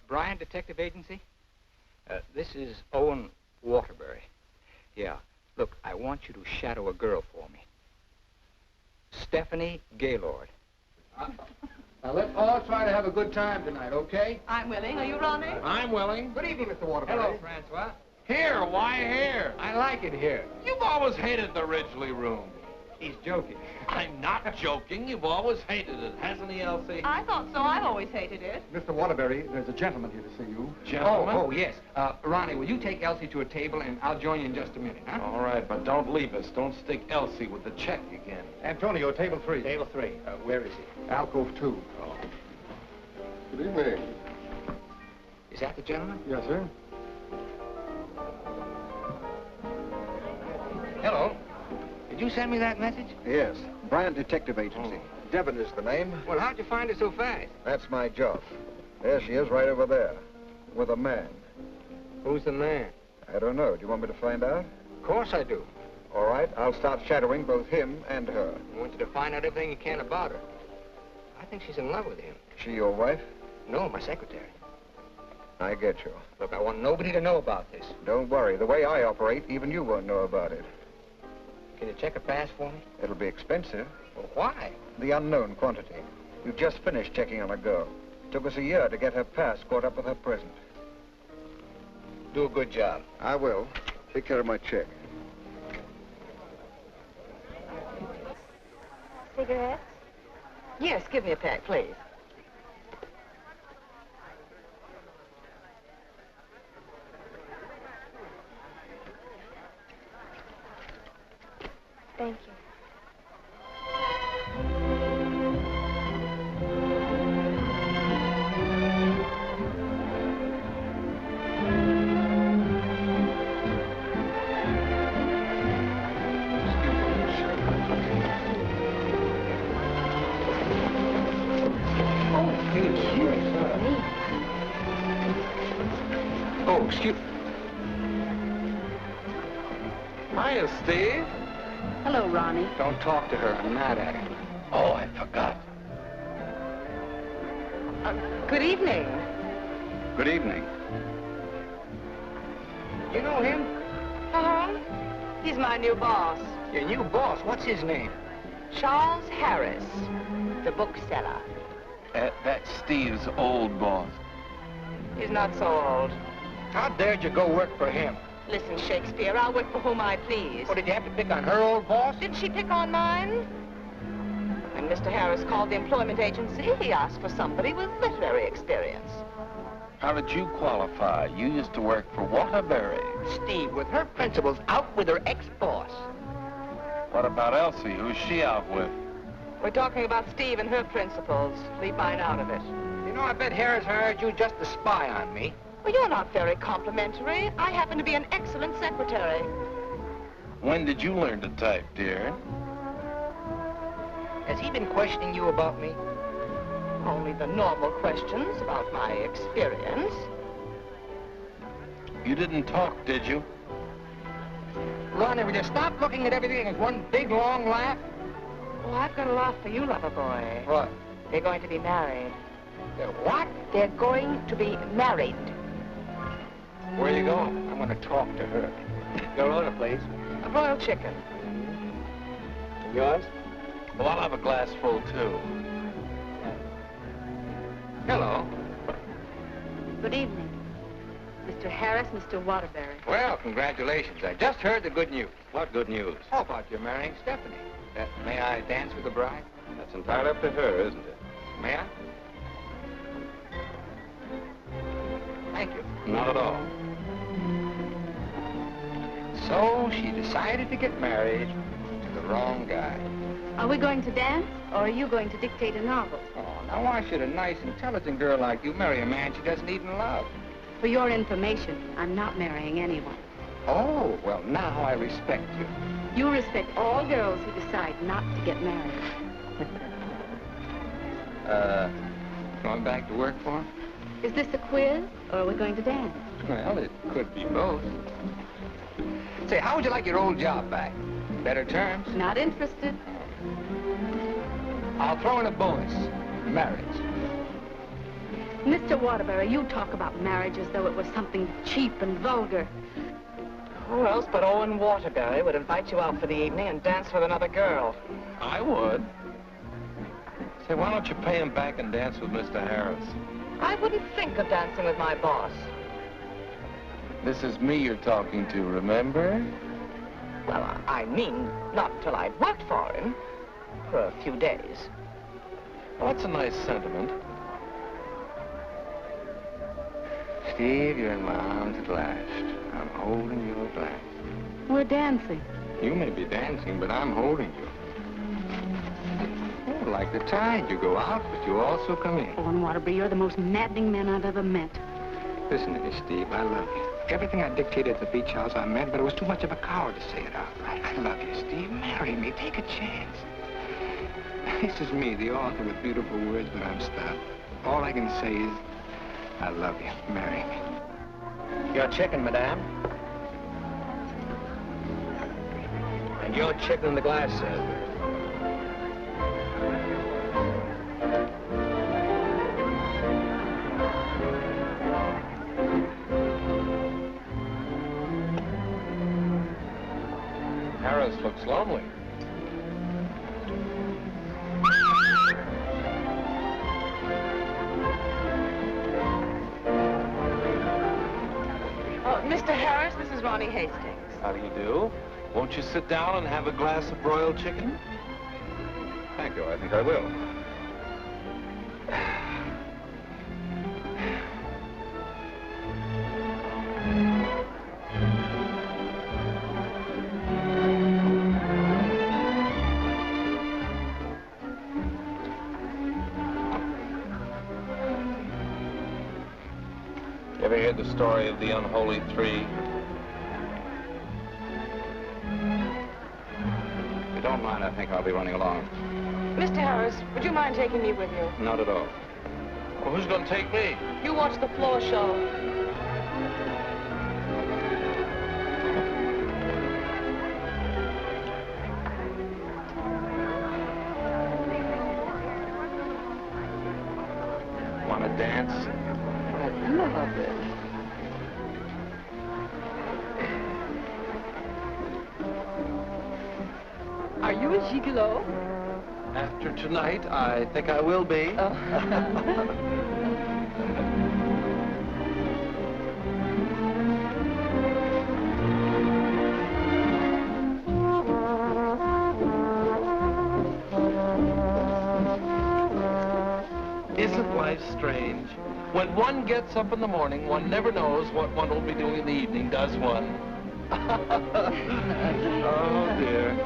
S2: Bryan Detective Agency? This is Owen Waterbury. Yeah. Look, I want you to shadow a girl for me. Stephanie Gaylord. Now, let all try to have a good time tonight, okay?
S13: I'm willing. Are you, Ronnie?
S8: I'm willing.
S2: Good evening, Mr. Waterbury. Hello, Francois.
S8: Here, why here?
S2: I like it here.
S8: You've always hated the Ridgely room.
S2: He's joking.
S8: I'm not joking. You've always hated it, hasn't he, Elsie?
S13: I thought so. I've always hated it.
S14: Mr. Waterbury, there's a gentleman here to see you.
S8: Gentlemen?
S2: Oh, yes. Ronnie, will you take Elsie to a table, and I'll join you in just a minute, huh?
S8: All right, but don't leave us. Don't stick Elsie with the check again.
S14: Antonio, table 3.
S2: Table 3. Where is he?
S14: Alcove 2.
S8: Oh.
S12: Good evening.
S2: Is that the gentleman?
S14: Yes, sir.
S2: Hello. Did you send me that message?
S14: Yes. Bryan Detective Agency.
S15: Devon is the name.
S2: Well, how'd you find her so fast?
S15: That's my job. There she is, right over there, with a man.
S2: Who's the man?
S15: I don't know. Do you want me to find out?
S2: Of course I do.
S15: All right, I'll start shadowing both him and her.
S2: I want you to find out everything you can about her. I think she's in love with him.
S15: She your wife?
S2: No, my secretary.
S15: I get you.
S2: Look, I want nobody to know about this.
S15: Don't worry. The way I operate, even you won't know about it.
S2: Can you check a pass for me?
S15: It'll be expensive.
S2: Well, why?
S15: The unknown quantity. You've just finished checking on a girl. Took us a year to get her pass caught up with her present.
S2: Do a good job.
S15: I will. Take care of my check.
S10: Cigarettes?
S13: Yes, give me a pack, please.
S10: Thank you.
S2: Oh, excuse...
S1: Hiya, Steve.
S3: Hello, Ronnie.
S2: Don't talk to her. I'm mad at her.
S1: Oh, I forgot.
S13: Good evening.
S11: Good evening.
S2: You know him?
S13: Uh-huh. He's my new boss,
S2: Your new boss. What's his name?
S13: Charles Harris, the bookseller.
S1: That's Steve's old boss.
S13: He's not so old.
S2: How dared you go work for him?
S13: Listen, Shakespeare, I'll work for whom I please.
S2: Well, did you have to pick on her old boss?
S13: Didn't she pick on mine? When Mr. Harris called the employment agency, he asked for somebody with literary experience.
S1: How did you qualify? You used to work for Waterbury.
S2: Steve, with her principals, out with her ex-boss.
S1: What about Elsie? Who's she out with?
S13: We're talking about Steve and her principals. Leave mine out of it.
S2: You know, I bet Harris hired you just to spy on me.
S13: Well, you're not very complimentary. I happen to be an excellent secretary.
S1: When did you learn to type, dear?
S2: Has he been questioning you about me?
S13: Only the normal questions about my experience.
S1: You didn't talk, did you?
S2: Ronnie, will you stop looking at everything as one big, long laugh?
S13: Oh, I've got a laugh for you, lover boy.
S2: What?
S13: They're going to be married.
S2: They're what?
S13: They're going to be married.
S2: Where are you going? I want to talk to her. Your order, please.
S13: A broiled chicken.
S2: Yours?
S1: Well, I'll have a glass full, too.
S2: Hello.
S3: Good evening. Mr. Harris, Mr. Waterbury.
S2: Well, congratulations. I just heard the good news.
S11: What good news?
S2: How about you marrying Stephanie? May I dance with the bride?
S11: That's entirely up to her, isn't it?
S2: May I? Thank you.
S11: Not at all.
S2: So she decided to get married to the wrong guy.
S3: Are we going to dance, or are you going to dictate a novel?
S2: Oh, now why should a nice, intelligent girl like you marry a man she doesn't even love?
S3: For your information, I'm not marrying anyone.
S2: Oh, well, now I respect you.
S3: You respect all girls who decide not to get married.
S2: Going back to work for him?
S3: Is this a quiz, or are we going to dance?
S2: Well, it could be both. Say, how would you like your old job back? Better terms?
S3: Not interested.
S2: I'll throw in a bonus. Marriage.
S3: Mr. Waterbury, you talk about marriage as though it was something cheap and vulgar.
S13: Who else but Owen Waterbury would invite you out for the evening and dance with another girl?
S1: I would. Say, why don't you pay him back and dance with Mr. Harris?
S13: I wouldn't think of dancing with my boss.
S1: This is me you're talking to, remember?
S13: Well, I mean, not till I'd worked for him. For a few days.
S1: Well, that's a nice sentiment.
S2: Steve, you're in my arms at last. I'm holding you at last.
S3: We're dancing.
S2: You may be dancing, but I'm holding you. Oh, like the tide, you go out, but you also come in.
S3: Owen Waterbury, you're the most maddening man I've ever met.
S2: Listen to me, Steve, I love you. Everything I dictated at the beach house I meant, but it was too much of a coward to say it out. I love you, Steve. Marry me. Take a chance.
S15: This is me, the author with beautiful words, but I'm stuck. All I can say is, I love you. Marry me.
S6: Your chicken, madame. And your chicken in the glass, sir.
S8: Harris looks lonely.
S13: Mr. Harris, this is Ronnie Hastings.
S8: How do you do? Won't you sit down and have a glass of broiled chicken?
S11: Thank you. I think I will.
S8: Ever hear the story of the unholy three?
S11: If you don't mind, I think I'll be running along.
S13: Mr. Harris, would you mind taking me with you?
S11: Not at all.
S8: Well, who's going to take me?
S13: You watch the floor show.
S8: Want to dance?
S13: I love it. Are you a gigolo?
S8: After tonight, I think I will be. Isn't life strange? When one gets up in the morning, one never knows what one will be doing in the evening, does one? Oh, dear.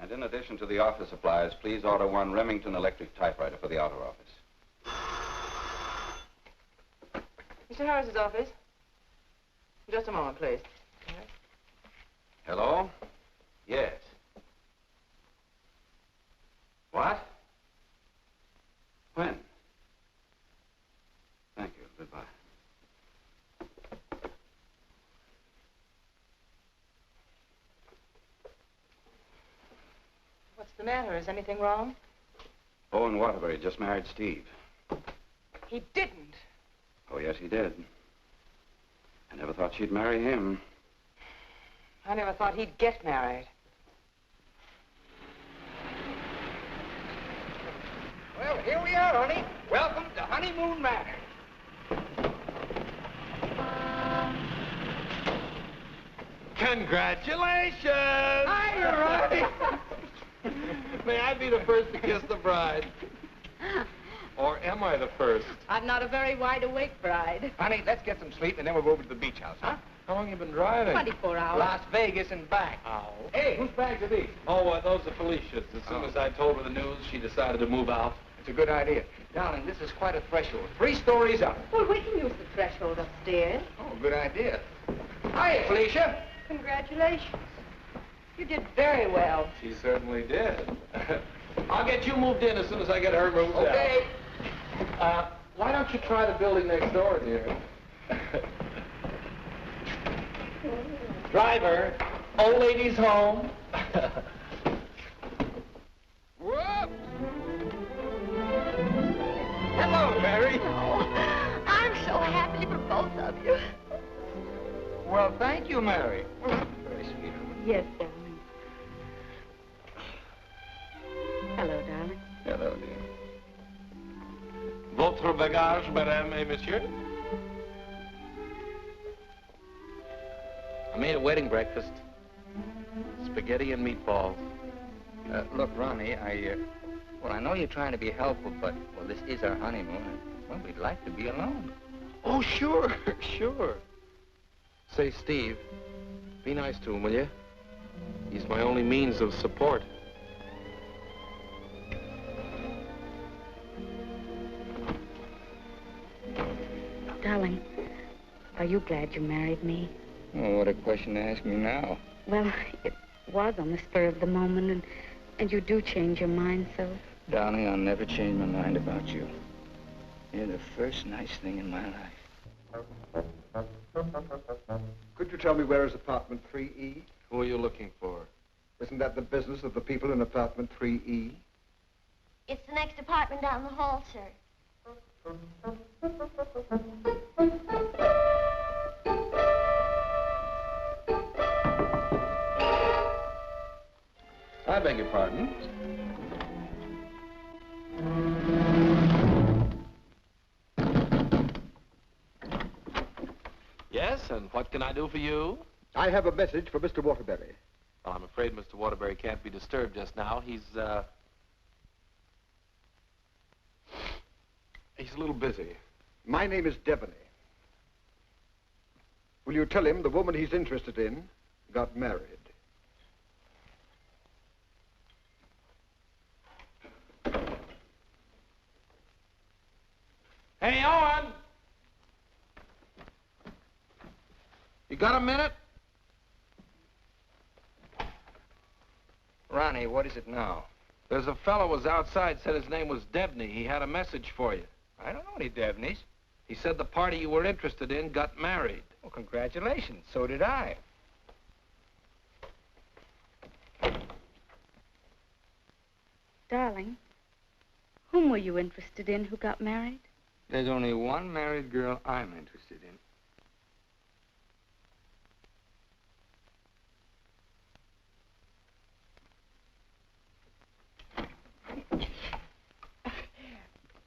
S11: And in addition to the office supplies, please order one Remington electric typewriter for the outer office.
S13: Mr. Harris's office. Just a moment, please.
S11: Hello? Yes. What? When? Thank you. Goodbye.
S13: What's the matter? Is anything wrong?
S11: Owen Waterbury just married Steve.
S13: He didn't.
S11: Oh, yes, he did. I never thought she'd marry him.
S13: I never thought he'd get married.
S6: Well, here we are, honey. Welcome to Honeymoon Manor.
S8: Congratulations!
S6: Hi, you're right.
S8: May I be the first to kiss the bride? Or am I the first?
S3: I'm not a very wide-awake bride.
S6: Honey, let's get some sleep, and then we'll go over to the beach house, huh?
S8: How long you been driving?
S3: 24 hours.
S6: Las Vegas and back.
S8: Oh.
S6: Hey, whose bags are these?
S8: Oh, those are Felicia's. As soon as I told her the news, she decided to move out.
S6: It's a good idea. Darling, this is quite a threshold. 3 stories up.
S3: Well, we can use the threshold upstairs.
S6: Oh, good idea. Hiya, Felicia.
S3: Congratulations. You did very well.
S8: She certainly did. I'll get you moved in as soon as I get her moved out.
S6: Okay.
S8: Why don't you try the building next door, dear? Driver, old lady's home.
S6: Whoop. Hello, Mary.
S9: Oh, I'm so happy for both of you.
S6: Well, thank you, Mary. Very sweet of you.
S3: Yes, darling. Hello, darling.
S11: Hello, dear.
S8: Votre bagage, madame et monsieur? I made a wedding breakfast. Spaghetti and meatballs.
S2: Look, Ronnie, I know you're trying to be helpful, but, well, this is our honeymoon, and, well, we'd like to be alone.
S8: Oh, sure, sure. Say, Steve, be nice to him, will you? He's my only means of support.
S3: Darling, Are you glad you married me?
S2: Oh, what a question to ask me now.
S3: Well, it was on the spur of the moment, and you do change your mind so.
S2: Darling, I'll never change my mind about you. You're the first nice thing in my life.
S14: Could you tell me where is apartment 3E?
S11: Who are you looking for?
S14: Isn't that the business of the people in apartment 3E?
S9: It's the next apartment down the hall, sir.
S11: I beg your pardon. Yes, and what can I do for you?
S14: I have a message for Mr. Waterbury.
S11: Well, I'm afraid Mr. Waterbury can't be disturbed just now. He's a little busy.
S14: My name is Devaney. Will you tell him the woman he's interested in got married?
S11: Hey, Owen! You got a minute?
S2: Ronnie, what is it now?
S11: There's a fellow was outside, said his name was Debney. He had a message for you.
S2: I don't know any Devneys.
S11: He said the party you were interested in got married.
S2: Well, congratulations. So did I.
S3: Darling, whom were you interested in who got married?
S2: There's only one married girl I'm interested in.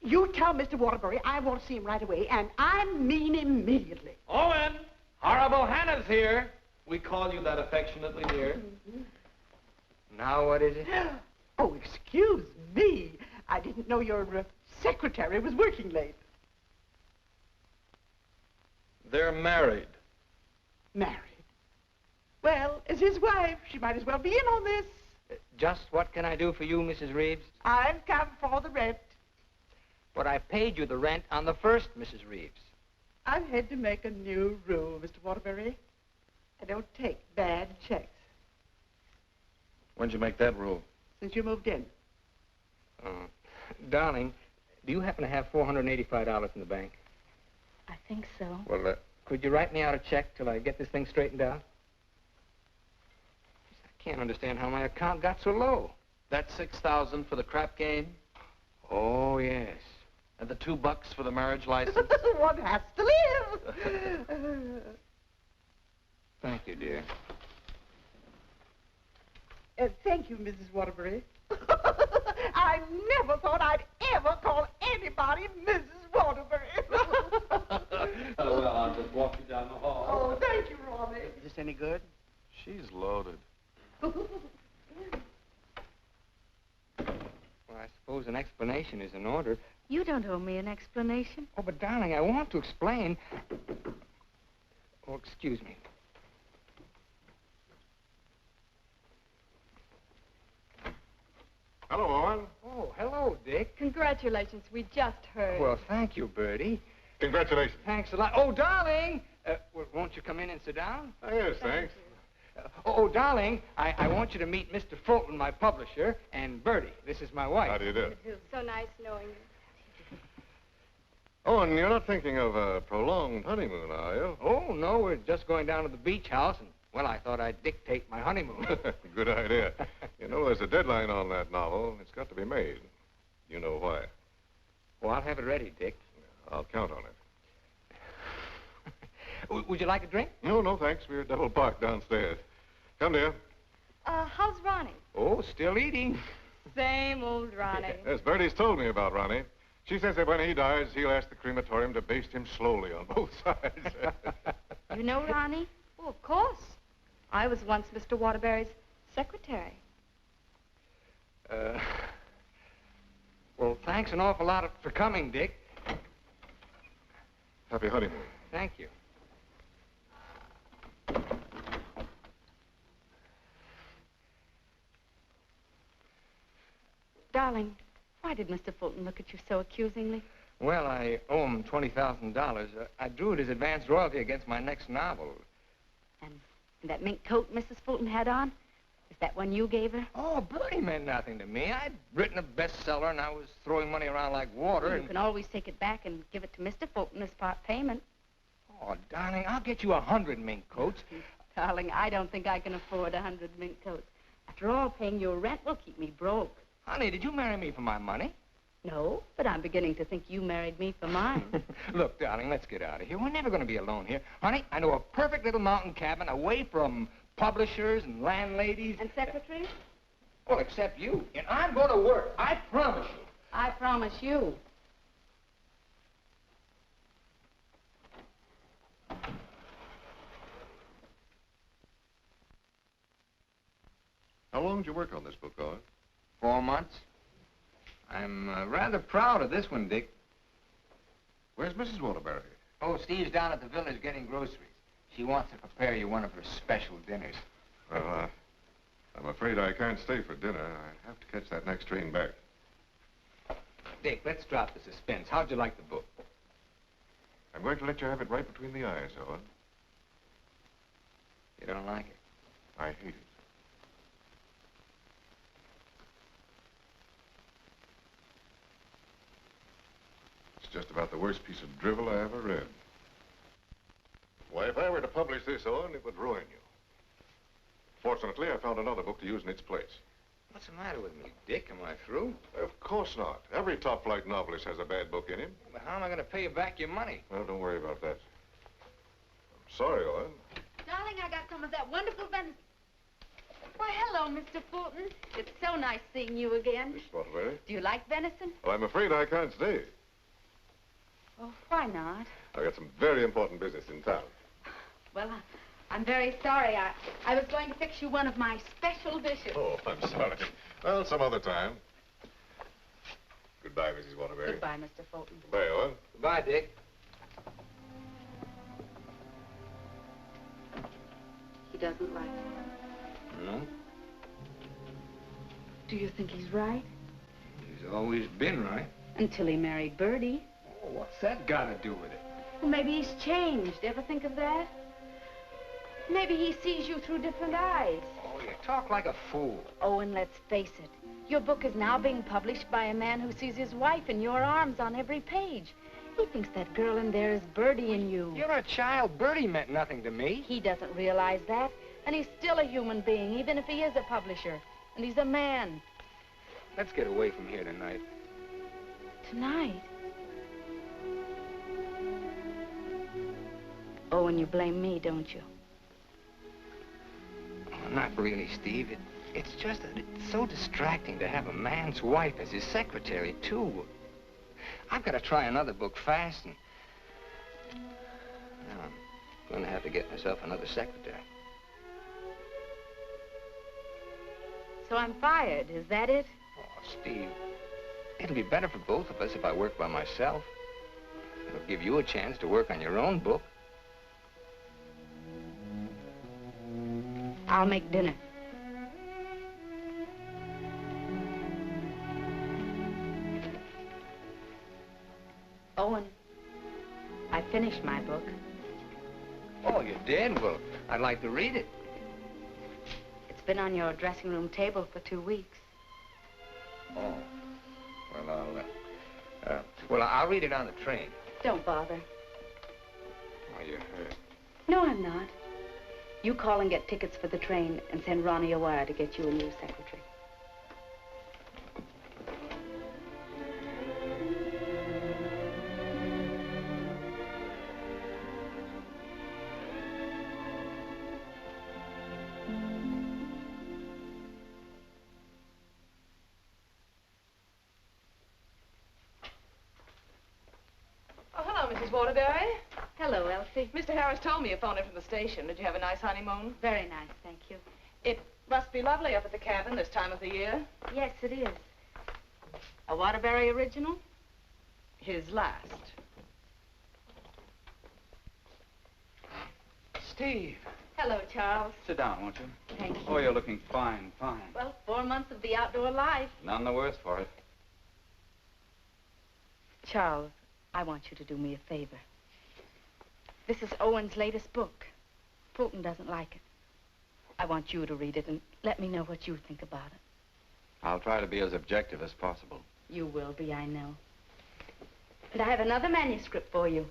S7: You tell Mr. Waterbury I want to see him right away, and I mean immediately.
S11: Owen! Horrible Hannah's here. We call you that affectionately, dear.
S2: Now what is it?
S7: Oh, excuse me. I didn't know your secretary was working late.
S11: They're married.
S7: Married? Well, as his wife, she might as well be in on this.
S2: Just what can I do for you, Mrs. Reeves?
S7: I've come for the rent.
S2: But I paid you the rent on the first, Mrs. Reeves.
S7: I've had to make a new rule, Mr. Waterbury. I don't take bad checks.
S11: When'd you make that rule?
S7: Since you moved in.
S2: Darling, do you happen to have $485 in the bank?
S3: I think so.
S2: Well, could you write me out a check till I get this thing straightened out? I can't understand how my account got so low.
S11: That $6,000 for the crap game?
S2: Oh, yes.
S11: And the $2 for the marriage license?
S7: One has to live.
S2: Thank you, dear.
S7: Thank you, Mrs. Waterbury. I never thought I'd ever call anybody Mrs. Waterbury.
S11: Well, I'll just walk you down the hall.
S7: Oh, thank you, Ronnie.
S5: Is this any good?
S11: She's loaded.
S2: Well, I suppose an explanation is in order.
S3: You don't owe me an explanation.
S2: Oh, but darling, I want to explain. Oh, excuse me.
S12: Hello, Owen.
S2: Oh, hello, Dick.
S10: Congratulations. We just heard.
S2: Well, thank you, Bertie.
S12: Congratulations.
S2: Thanks a lot. Oh, darling! Well, won't you come in and sit down?
S12: Oh, yes, thanks.
S2: Darling, I want you to meet Mr. Fulton, my publisher, and Bertie. This is my wife.
S12: How do you do?
S10: So nice knowing you.
S12: Owen, you're not thinking of a prolonged honeymoon, are you?
S2: Oh, no, we're just going down to the beach house, and, well, I thought I'd dictate my honeymoon.
S12: Good idea. You know, there's a deadline on that novel. It's got to be made. You know why.
S2: Well, I'll have it ready, Dick.
S12: I'll count on it.
S2: Would you like a drink?
S12: No, thanks. We're double parked downstairs. Come, dear.
S10: How's Ronnie?
S2: Oh, still eating.
S10: Same old Ronnie.
S12: Yes, Bertie's told me about Ronnie. She says that when he dies, he'll ask the crematorium to baste him slowly on both sides.
S3: You know Ronnie?
S10: Oh, of course. I was once Mr. Waterbury's secretary.
S2: Well, thanks an awful lot for coming, Dick.
S12: Happy honeymoon.
S2: Thank you.
S3: Darling, why did Mr. Fulton look at you so accusingly?
S2: Well, I owe him $20,000. I drew it as advance royalty against my next novel.
S3: And that mink coat Mrs. Fulton had on? Is that one you gave her?
S2: Oh, Bertie meant nothing to me. I'd written a bestseller, and I was throwing money around like water.
S3: You can always take it back and give it to Mr. Fulton as part payment.
S2: Oh, darling, I'll get you 100 mink coats.
S3: Darling, I don't think I can afford 100 mink coats. After all, paying your rent will keep me broke.
S2: Honey, did you marry me for my money?
S3: No, but I'm beginning to think you married me for mine.
S2: Look, darling, let's get out of here. We're never going to be alone here. Honey, I know a perfect little mountain cabin away from publishers and landladies.
S3: And secretaries?
S2: Well, except you. And I'm going to work. I promise you.
S3: I promise you.
S12: How long did you work on this book, Owen?
S2: 4 months. I'm rather proud of this one, Dick.
S12: Where's Mrs. Waterbury?
S2: Oh, Steve's down at the village getting groceries. She wants to prepare you one of her special dinners.
S12: Well, I'm afraid I can't stay for dinner. I have to catch that next train back.
S2: Dick, let's drop the suspense. How'd you like the book?
S12: I'm going to let you have it right between the eyes, Owen.
S2: You don't like it?
S12: I hate it. It's just about the worst piece of drivel I ever read. Why, if I were to publish this, Owen, it would ruin you. Fortunately, I found another book to use in its place.
S2: What's the matter with me, Dick? Am I through?
S12: Of course not. Every top-flight novelist has a bad book in him.
S2: But how am I going to pay you back your money?
S12: Well, don't worry about that. I'm sorry, Owen.
S3: Darling, I got some of that wonderful venison. Why, hello, Mr. Fulton. It's so nice seeing you again.
S12: Miss Waterbury.
S3: Do you like venison?
S12: Well, I'm afraid I can't stay.
S3: Oh, why not?
S12: I've got some very important business in town.
S3: Well, I'm very sorry. I was going to fix you one of my special dishes.
S12: Oh, I'm sorry. Well, some other time. Goodbye, Mrs. Waterbury.
S3: Goodbye, Mr. Fulton.
S12: Goodbye, Owen.
S2: Goodbye, Dick.
S3: He doesn't like it.
S2: No?
S3: Do you think he's right?
S2: He's always been right.
S3: Until he married Bertie.
S2: Oh, what's that got to do with it?
S3: Well, maybe he's changed. Ever think of that? Maybe he sees you through different eyes.
S2: Oh, you talk like a fool.
S3: Oh, and let's face it. Your book is now being published by a man who sees his wife in your arms on every page. He thinks that girl in there is Bertie in you.
S2: You're a child. Bertie meant nothing to me.
S3: He doesn't realize that. And he's still a human being, even if he is a publisher. And he's a man.
S2: Let's get away from here tonight.
S3: Tonight? Oh, and you blame me, don't you?
S2: Oh, not really, Steve. It's just that it's so distracting to have a man's wife as his secretary, too. I've got to try another book fast, and now I'm going to have to get myself another secretary.
S3: So I'm fired, is that it?
S2: Oh, Steve, it'll be better for both of us if I work by myself. It'll give you a chance to work on your own book.
S3: I'll make dinner. Owen, I finished my book.
S2: Oh, you did? Well, I'd like to read it.
S3: It's been on your dressing room table for 2 weeks.
S2: Oh, well, I'll read it on the train.
S3: Don't bother.
S2: Oh, you're hurt.
S3: No, I'm not. You call and get tickets for the train and send Ronnie a wire to get you a new secretary.
S13: Oh, hello, Mrs. Waterbury.
S3: Hello, Elsie.
S13: Mr. Harris told me you phoned in from the station. Did you have a nice honeymoon?
S3: Very nice, thank you.
S13: It must be lovely up at the cabin this time of the year.
S3: Yes, it is. A Waterbury original?
S13: His last.
S16: Steve.
S3: Hello, Charles.
S16: Sit down, won't you?
S3: Thank you.
S16: Oh, you're looking fine, fine.
S3: Well, 4 months of the outdoor life.
S16: None the worse for it.
S3: Charles, I want you to do me a favor. This is Owen's latest book. Fulton doesn't like it. I want you to read it and let me know what you think about it.
S11: I'll try to be as objective as possible.
S3: You will be, I know. And I have another manuscript for you.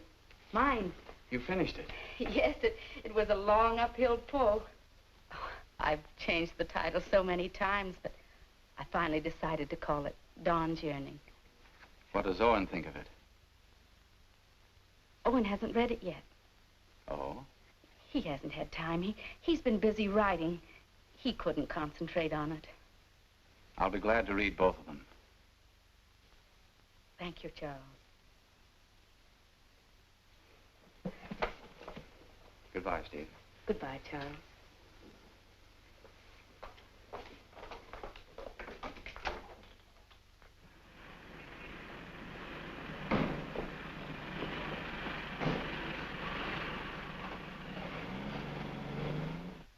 S3: Mine.
S11: You finished it?
S3: Yes, it was a long uphill pull. Oh, I've changed the title so many times, but I finally decided to call it Dawn's Yearning.
S11: What does Owen think of it?
S3: Owen hasn't read it yet.
S11: Oh?
S3: He hasn't had time. He's been busy writing. He couldn't concentrate on it.
S11: I'll be glad to read both of them.
S3: Thank you, Charles.
S11: Goodbye, Steve.
S3: Goodbye, Charles.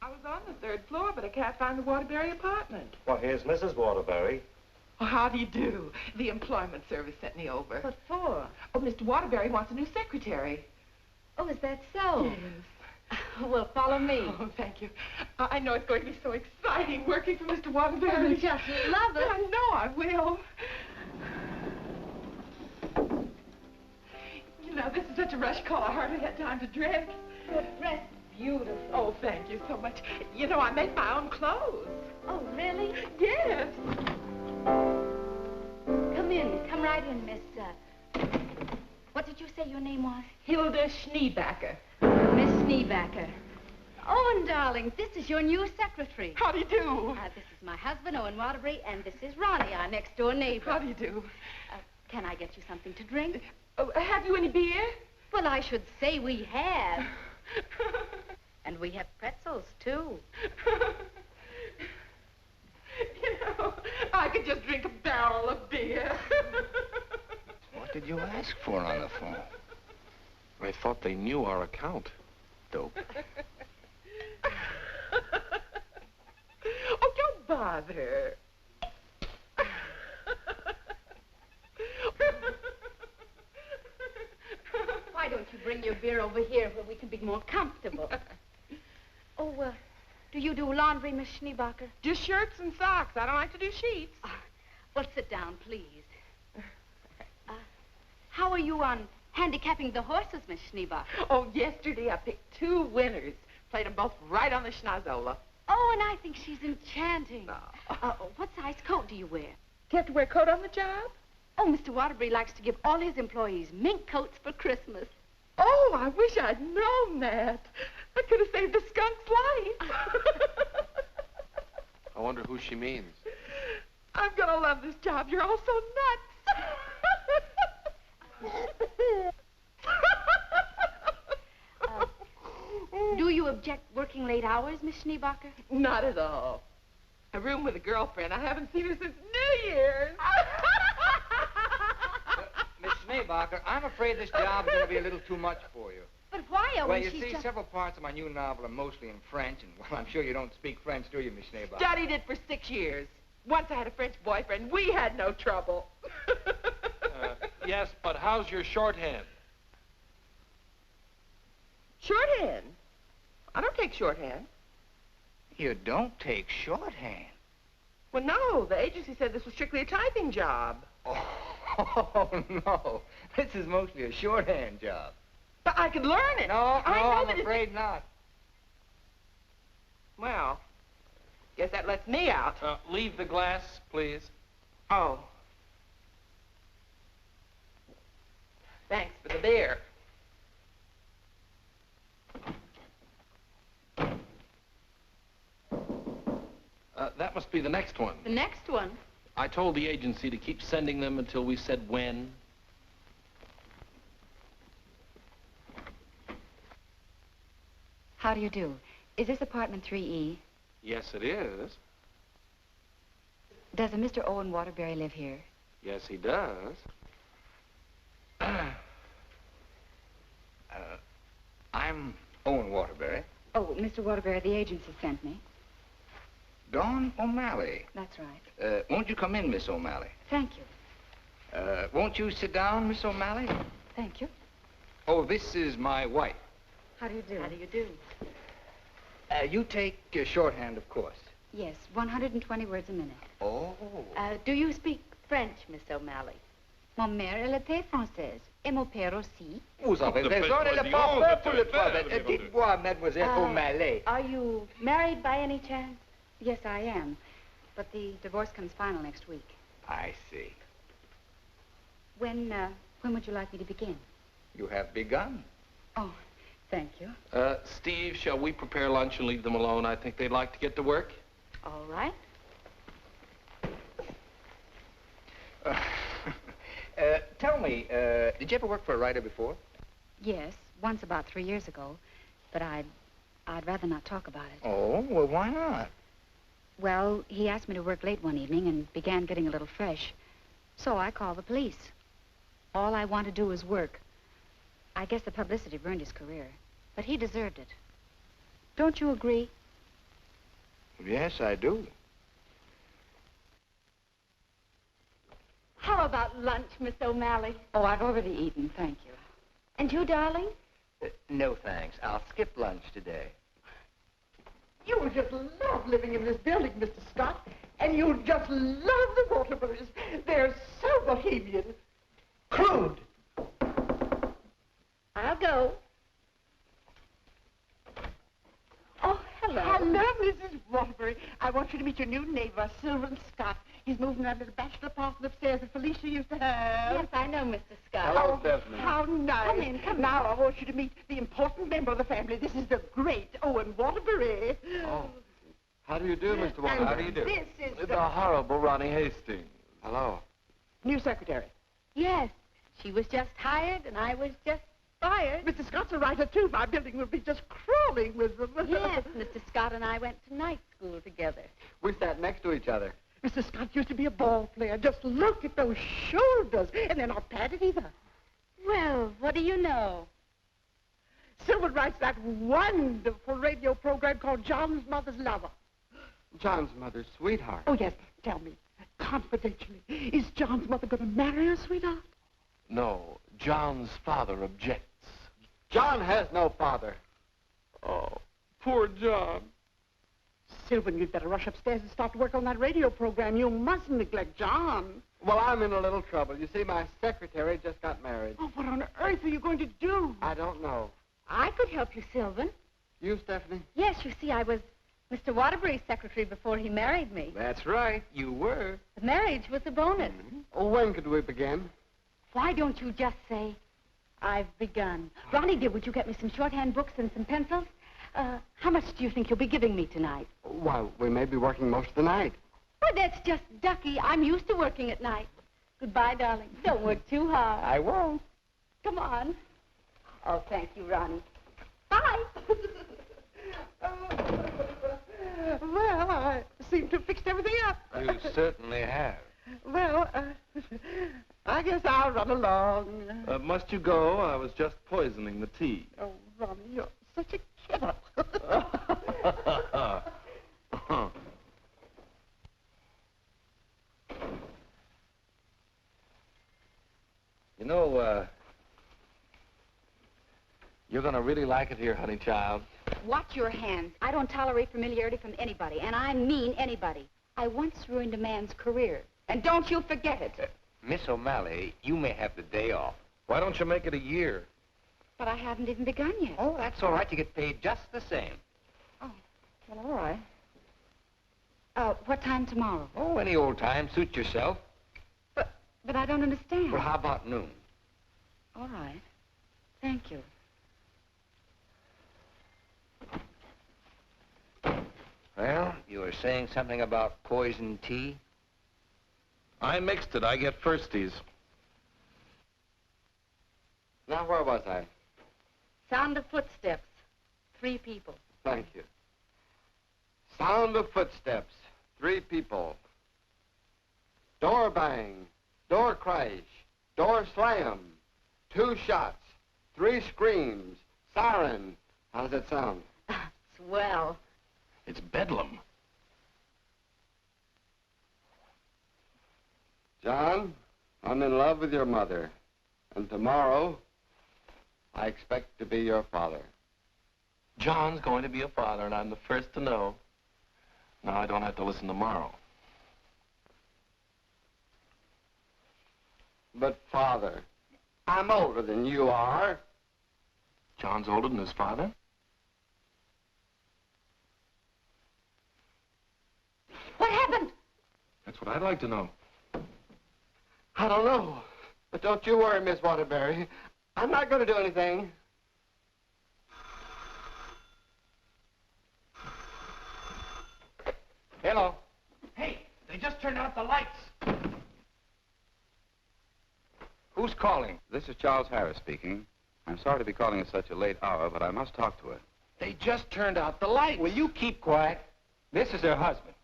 S13: I was on the 3rd floor, but I can't find the Waterbury apartment.
S17: Well, here's Mrs. Waterbury.
S13: Oh, how do you do? The employment service sent me over.
S3: What for?
S13: Oh, Mr. Waterbury wants a new secretary.
S3: Oh, is that so?
S13: Yes.
S3: Well, follow me.
S13: Oh, thank you. I know it's going to be so exciting working for Mr. Waterbury.
S3: You just love it.
S13: I know I will. You know, this is such a rush call, I hardly had time to dress.
S3: You're dressed beautiful.
S13: Oh, thank you so much. You know, I make my own clothes.
S3: Oh, really?
S13: Yes.
S3: Come in. Come right in, Miss, what did you say your name was?
S13: Hilda Schneebacker.
S3: Miss Schneebacker. Owen, darling, this is your new secretary.
S13: How do you do?
S3: This is my husband, Owen Waterbury, and this is Ronnie, our next-door neighbor.
S13: How do you do?
S3: Can I get you something to drink?
S13: Have you any beer?
S3: Well, I should say we have. And we have pretzels, too.
S13: You know, I could just drink a barrel of beer.
S2: What did you ask for on the phone?
S8: I thought they knew our account. Dope.
S13: Oh, don't bother.
S3: Why don't you bring your beer over here where we can be more comfortable? Oh, do you do laundry, Miss Schneebacher?
S13: Just shirts and socks. I don't like to do sheets.
S3: Well, sit down, please. How are you on handicapping the horses, Miss Schneebacher?
S13: Oh, yesterday I picked 2 winners. Played them both right on the schnozola.
S3: Oh, and I think she's enchanting. What size coat do you wear?
S13: Do you have to wear a coat on the job?
S3: Oh, Mr. Waterbury likes to give all his employees mink coats for Christmas.
S13: Oh, I wish I'd known that. I could have saved a skunk's life.
S8: I wonder who she means.
S13: I'm gonna love this job. You're all so nuts.
S3: Do you object working late hours, Miss Schneebacher?
S13: Not at all. A room with a girlfriend. I haven't seen her since New Year's.
S2: Miss Schneebacher, I'm afraid this job is going to be a little too much for you.
S3: But why, Owen?
S2: Well, you see, several parts of my new novel are mostly in French, and, well, I'm sure you don't speak French, do you, Miss Schneebacher?
S13: Studied it for 6 years. Once I had a French boyfriend. We had no trouble.
S8: Yes, but how's your shorthand?
S13: Shorthand? I don't take shorthand.
S2: You don't take shorthand?
S13: Well, no. The agency said this was strictly a typing job.
S2: Oh, no. This is mostly a shorthand job.
S13: But I could learn it.
S2: No, I'm
S13: that
S2: afraid not.
S13: Well, guess that lets me out.
S8: Leave the glass, please.
S13: Oh. Thanks for the beer.
S8: That must be the next one.
S3: The next one?
S8: I told the agency to keep sending them until we said when.
S18: How do you do? Is this apartment 3E?
S8: Yes, it is.
S18: Does a Mr. Owen Waterbury live here?
S8: Yes, he does.
S2: I'm Owen Waterbury.
S18: Oh, Mr. Waterbury, the agency sent me.
S2: Dawn O'Malley.
S18: That's right.
S2: Won't you come in, Miss O'Malley?
S18: Thank you.
S2: Won't you sit down, Miss O'Malley?
S3: Thank you.
S2: Oh, this is my wife.
S3: How do you do?
S10: How do you do?
S2: You take shorthand, of course.
S3: Yes, 120 words a minute.
S2: Oh.
S3: Do you speak French, Miss O'Malley? Mon mère, elle était française. Et mon père aussi.
S2: Vous avez raison, elle est pas pour le travail. Dites-moi, Mademoiselle O'Malley.
S3: Are you married by any chance? Yes, I am. But the divorce comes final next week.
S2: I see.
S3: When would you like me to begin?
S2: You have begun.
S3: Oh, thank you.
S1: Steve, shall we prepare lunch and leave them alone? I think they'd like to get to work.
S3: All right.
S2: Tell me, did you ever work for a writer before?
S3: Yes, once about 3 years ago. But I'd rather not talk about it.
S2: Oh, well, why not?
S3: Well, he asked me to work late one evening and began getting a little fresh. So I called the police. All I want to do is work. I guess the publicity ruined his career. But he deserved it. Don't you agree?
S2: Yes, I do.
S3: How about lunch, Miss O'Malley? Oh, I've already eaten, thank you. And you, darling?
S2: No, thanks. I'll skip lunch today.
S7: You will just love living in this building, Mr. Scott. And you'll just love the Waterburys. They're so bohemian. Crude. I'll go. Oh, hello. Hello, Mrs. Waterbury. I want you to meet your new neighbor, Sylvan Scott. He's moving that little bachelor apartment upstairs that Felicia used to have.
S3: Yes, I know, Mr. Scott.
S5: Hello, Stephanie.
S7: How nice.
S3: Come in, come in.
S7: Now, I want you to meet the important member of the family. This is the great Owen Waterbury.
S5: Oh. How do you do, Mr. Waterbury?
S7: And
S5: How do you do?
S7: This is
S1: The horrible Ronnie Hastings.
S5: Hello.
S7: new secretary.
S3: Yes, she was just hired and I was just fired.
S7: Mr. Scott's a writer, too. My building will be just crawling with them.
S3: Yes, Mr. Scott and I went to night school together.
S5: We sat next to each other.
S7: Mr. Scott used to be a ball player. Just look at those shoulders. And they're not padded either.
S3: Well, what do you know?
S7: Sylvan writes that wonderful radio program called John's Mother's Lover.
S5: John's mother's sweetheart.
S7: Oh, yes. Tell me, confidentially, is John's mother going to marry her sweetheart?
S1: No, John's father objects.
S5: John has no father.
S1: Oh, poor John.
S7: Sylvan, you'd better rush upstairs and start to work on that radio program. You mustn't neglect John.
S5: Well, I'm in a little trouble. You see, my secretary just got married.
S7: Oh, what on earth are you going to do?
S5: I don't know.
S3: I could help you, Sylvan.
S5: You, Stephanie?
S3: Yes, you see, I was Mr. Waterbury's secretary before he married me.
S2: That's right, you were.
S3: The marriage was a bonus.
S5: Oh, when could we begin?
S3: Why don't you just say, I've begun? Ronnie, dear, would you get me some shorthand books and some pencils? How much do you think you'll be giving me tonight?
S5: Why, we may be working most of the night.
S3: Well, that's just ducky. I'm used to working at night. Goodbye, darling. Don't work too hard.
S2: I won't.
S3: Come on. Oh, thank you, Ronnie. Bye.
S7: Well, I seem to have fixed everything up.
S2: You certainly have.
S7: Well, I guess I'll run along.
S1: Must you go? I was just poisoning the tea.
S7: Oh, Ronnie, you're such a kidder.
S1: You know, you're gonna really like it here, honey child.
S3: Watch your hands. I don't tolerate familiarity from anybody, and I mean anybody. I once ruined a man's career, and don't you forget it.
S2: Miss O'Malley, you may have the day off.
S1: Why don't you make it a year?
S3: But I haven't even begun yet.
S2: Oh, that's all right. You get paid just the same.
S3: Oh, well, all right. What time tomorrow?
S2: Oh, any old time. Suit yourself.
S3: But I don't understand.
S2: Well, how about noon?
S3: All right. Thank you.
S2: Well, you were saying something about poison tea?
S1: I mixed it. I get firsties.
S5: Now, where was I?
S3: Sound of footsteps. 3 people.
S5: Thank you. Sound of footsteps. 3 people. Door bang. Door crash. Door slam. 2 shots. 3 screams. Siren. How does that sound?
S3: Swell.
S1: It's bedlam.
S5: John, I'm in love with your mother. And tomorrow, I expect to be your father.
S8: John's going to be a father, and I'm the first to know. Now I don't have to listen tomorrow.
S5: But, Father, I'm older than you are.
S8: John's older than his father?
S9: What happened?
S8: That's what I'd like to know.
S5: I don't know. But don't you worry, Miss Waterbury. I'm not going to do anything.
S8: Hello. Hey, they just turned out the lights.
S11: Who's calling? This is Charles Harris speaking. I'm sorry to be calling at such a late hour, but I must talk to her.
S8: They just turned out the lights.
S2: Will you keep quiet? This is her husband.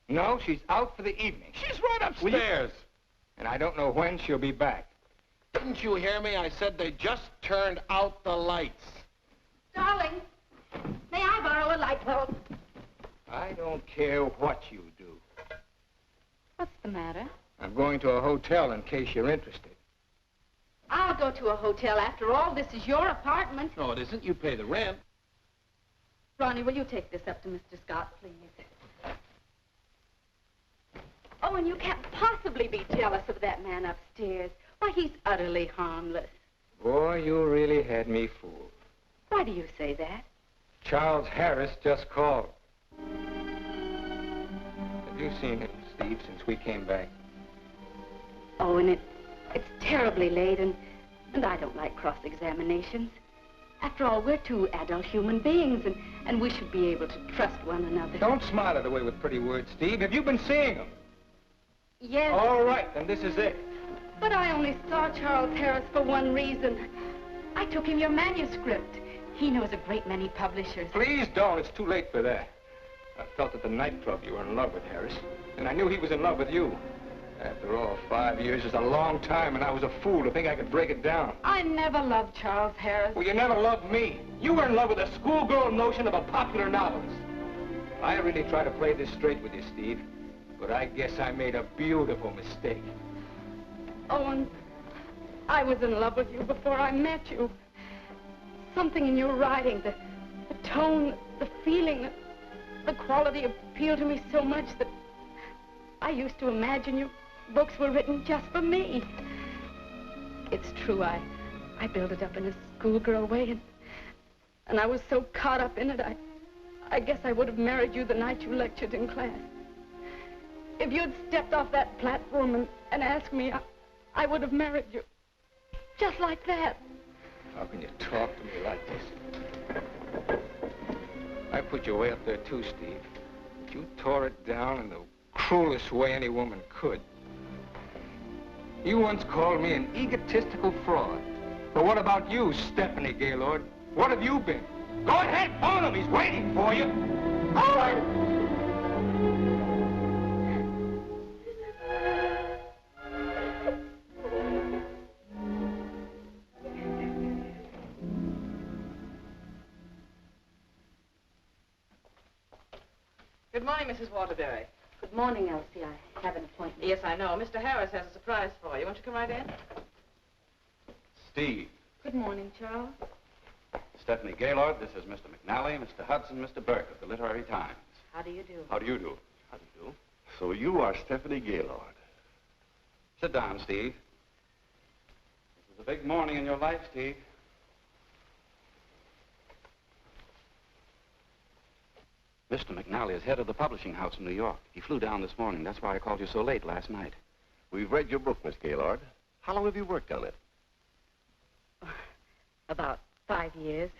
S2: No, she's out for the evening.
S8: She's right upstairs.
S2: And I don't know when she'll be back.
S8: Didn't you hear me? I said they just turned out the lights.
S9: Darling, may I borrow a light bulb?
S2: I don't care what you do.
S3: What's the matter?
S2: I'm going to a hotel in case you're interested.
S3: I'll go to a hotel. After all, this is your apartment.
S8: No, it isn't. You pay the rent.
S3: Ronnie, will you take this up to Mr. Scott, please? Oh, and you can't possibly be jealous of that man upstairs. Why, he's utterly harmless.
S2: Boy, you really had me fooled.
S3: Why do you say that?
S2: Charles Harris just called. Have you seen him, Steve, since we came back?
S3: Oh, and it's terribly late, and I don't like cross-examinations. After all, we're two adult human beings, and we should be able to trust one another.
S2: Don't smile it away with pretty words, Steve. Have you been seeing him?
S3: Yes.
S2: All right, then this is it.
S3: But I only saw Charles Harris for one reason. I took him your manuscript. He knows a great many publishers.
S2: Please don't. It's too late for that. I felt at the nightclub you were in love with Harris, and I knew he was in love with you. After all, 5 years is a long time, and I was a fool to think I could break it down.
S3: I never loved Charles Harris.
S2: Well, you never loved me. You were in love with a schoolgirl notion of a popular novelist. I really try to play this straight with you, Steve, but I guess I made a beautiful mistake.
S3: Owen, I was in love with you before I met you. Something in your writing, the tone, the feeling, the quality appealed to me so much that I used to imagine your books were written just for me. It's true, I built it up in a schoolgirl way, and I was so caught up in it, I guess I would have married you the night you lectured in class. If you'd stepped off that platform and asked me, I would have married you. Just like that.
S2: How can you talk to me like this? I put you way up there too, Steve. But you tore it down in the cruelest way any woman could. You once called me an egotistical fraud. But what about you, Stephanie Gaylord? What have you been? Go ahead, phone him. He's waiting for you.
S9: Owen!
S13: Good morning, Mrs. Waterbury.
S3: Good morning, Elsie. I have an appointment.
S13: Yes, I know. Mr. Harris has a surprise for you. Won't you come right in?
S11: Steve.
S3: Good morning, Charles.
S11: Stephanie Gaylord, this is Mr. McNally, Mr. Hudson, Mr. Burke of the Literary Times.
S3: How do you do?
S11: How do you do?
S12: How do you do? So you are Stephanie Gaylord.
S11: Sit down, Steve. This is a big morning in your life, Steve. Mr. McNally is head of the publishing house in New York. He flew down this morning. That's why I called you so late last night.
S12: We've read your book, Miss Gaylord. How long have you worked on it?
S3: About 5 years.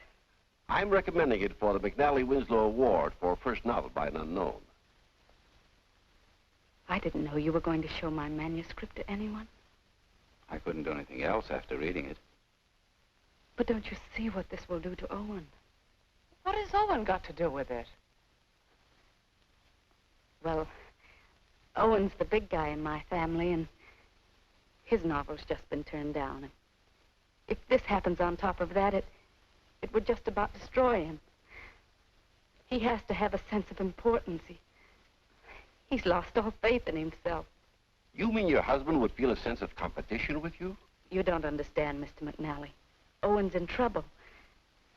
S12: I'm recommending it for the McNally Winslow Award for first novel by an unknown.
S3: I didn't know you were going to show my manuscript to anyone.
S11: I couldn't do anything else after reading it.
S3: But don't you see what this will do to Owen?
S13: What has Owen got to do with it?
S3: Well, Owen's the big guy in my family, and his novel's just been turned down. And if this happens on top of that, it would just about destroy him. He has to have a sense of importance. He's lost all faith in himself.
S12: You mean your husband would feel a sense of competition with you?
S3: You don't understand, Mr. McNally. Owen's in trouble.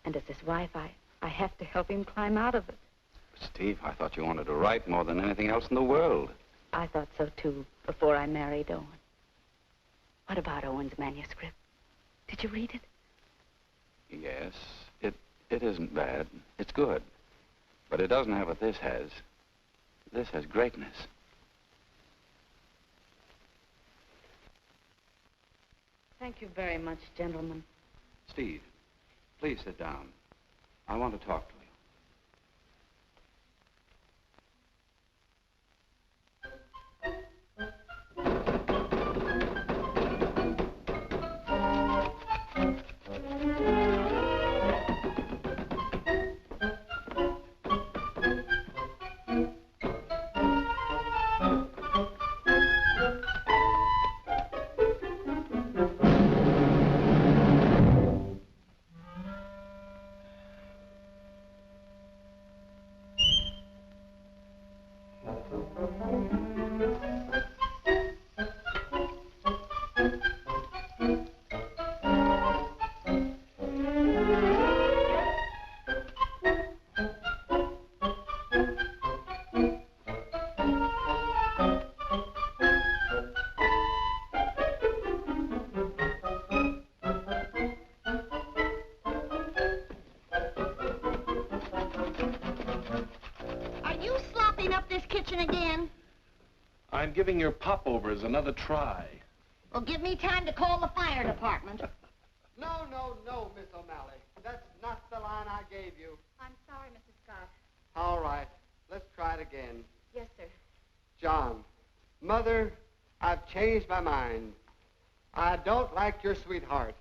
S3: And as his wife, I have to help him climb out of it.
S11: Steve, I thought you wanted to write more than anything else in the world.
S3: I thought so, too, before I married Owen. What about Owen's manuscript? Did you read it?
S11: Yes, it isn't bad. It's good. But it doesn't have what this has. This has greatness.
S3: Thank you very much, gentlemen.
S11: Steve, please sit down. I want to talk to you.
S8: I'm giving your popovers another try.
S9: Well, give me time to call the fire department.
S5: No, Miss O'Malley. That's not the line I gave you.
S3: I'm sorry, Mrs. Scott.
S5: All right, let's try it again.
S3: Yes, sir.
S5: John, Mother, I've changed my mind. I don't like your sweetheart.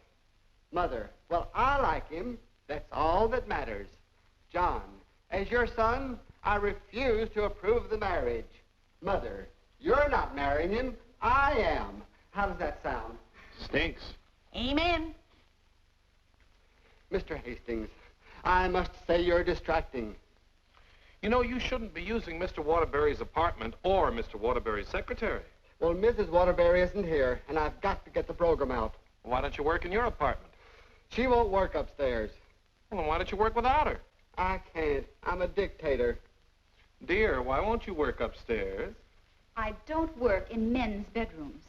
S5: Mother, well, I like him. That's all that matters. John, as your son, I refuse to approve the marriage. Mother, you're not marrying him. I am. How does that sound?
S8: Stinks.
S9: Amen.
S5: Mr. Hastings, I must say you're distracting.
S8: You know, you shouldn't be using Mr. Waterbury's apartment or Mr. Waterbury's secretary.
S5: Well, Mrs. Waterbury isn't here, and I've got to get the program out.
S8: Why don't you work in your apartment?
S5: She won't work upstairs.
S8: Well, then why don't you work without her?
S5: I can't. I'm a dictator.
S8: Dear, why won't you work upstairs?
S18: I don't work in men's bedrooms.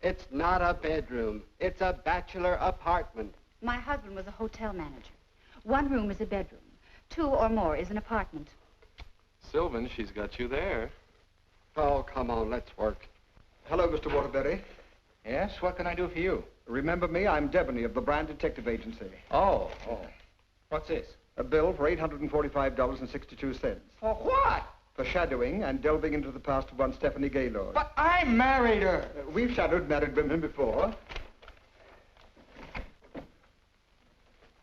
S5: It's not a bedroom. It's a bachelor apartment.
S18: My husband was a hotel manager. One room is a bedroom. 2 or more is an apartment.
S8: Sylvan, she's got you there.
S5: Oh, come on, let's work.
S14: Hello, Mr. Waterbury.
S2: Yes, what can I do for you?
S14: Remember me? I'm Devaney of the Brand Detective Agency.
S2: Oh. What's this?
S14: A bill for $845.62.
S2: For what?
S14: For shadowing and delving into the past of one Stephanie Gaylord.
S2: But I married her.
S14: We've shadowed married women before.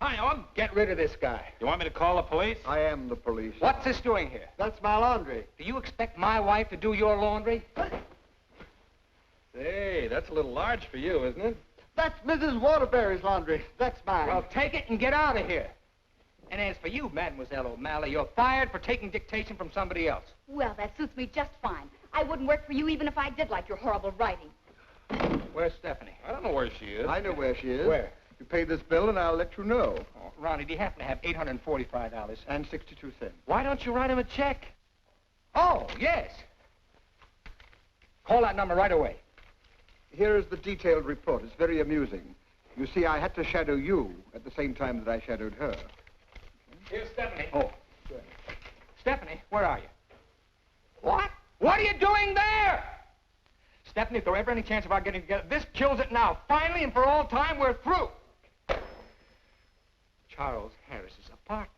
S2: Hi, Owen. Get rid of this guy.
S8: You want me to call the police?
S14: I am the police.
S2: What's this doing here?
S5: That's my laundry.
S2: Do you expect my wife to do your laundry?
S8: Say, that's a little large for you, isn't it?
S5: That's Mrs. Waterbury's laundry. That's mine.
S2: Well, take it and get out of here. And as for you, Mademoiselle O'Malley, you're fired for taking dictation from somebody else.
S3: Well, that suits me just fine. I wouldn't work for you even if I did like your horrible writing.
S2: Where's Stephanie?
S8: I don't know where she is.
S14: I know where she is.
S2: Where?
S14: You pay this bill and I'll let you know.
S2: Oh, Ronnie, do you happen to have $845?
S14: And 62 cents.
S2: Why don't you write him a check? Oh, yes. Call that number right away.
S14: Here is the detailed report. It's very amusing. You see, I had to shadow you at the same time that I shadowed her.
S2: Here's Stephanie. Oh, good. Stephanie, where are you? What? What are you doing there? Stephanie, if there were ever any chance of our getting together, this kills it now. Finally and for all time, we're through. Charles Harris's apartment.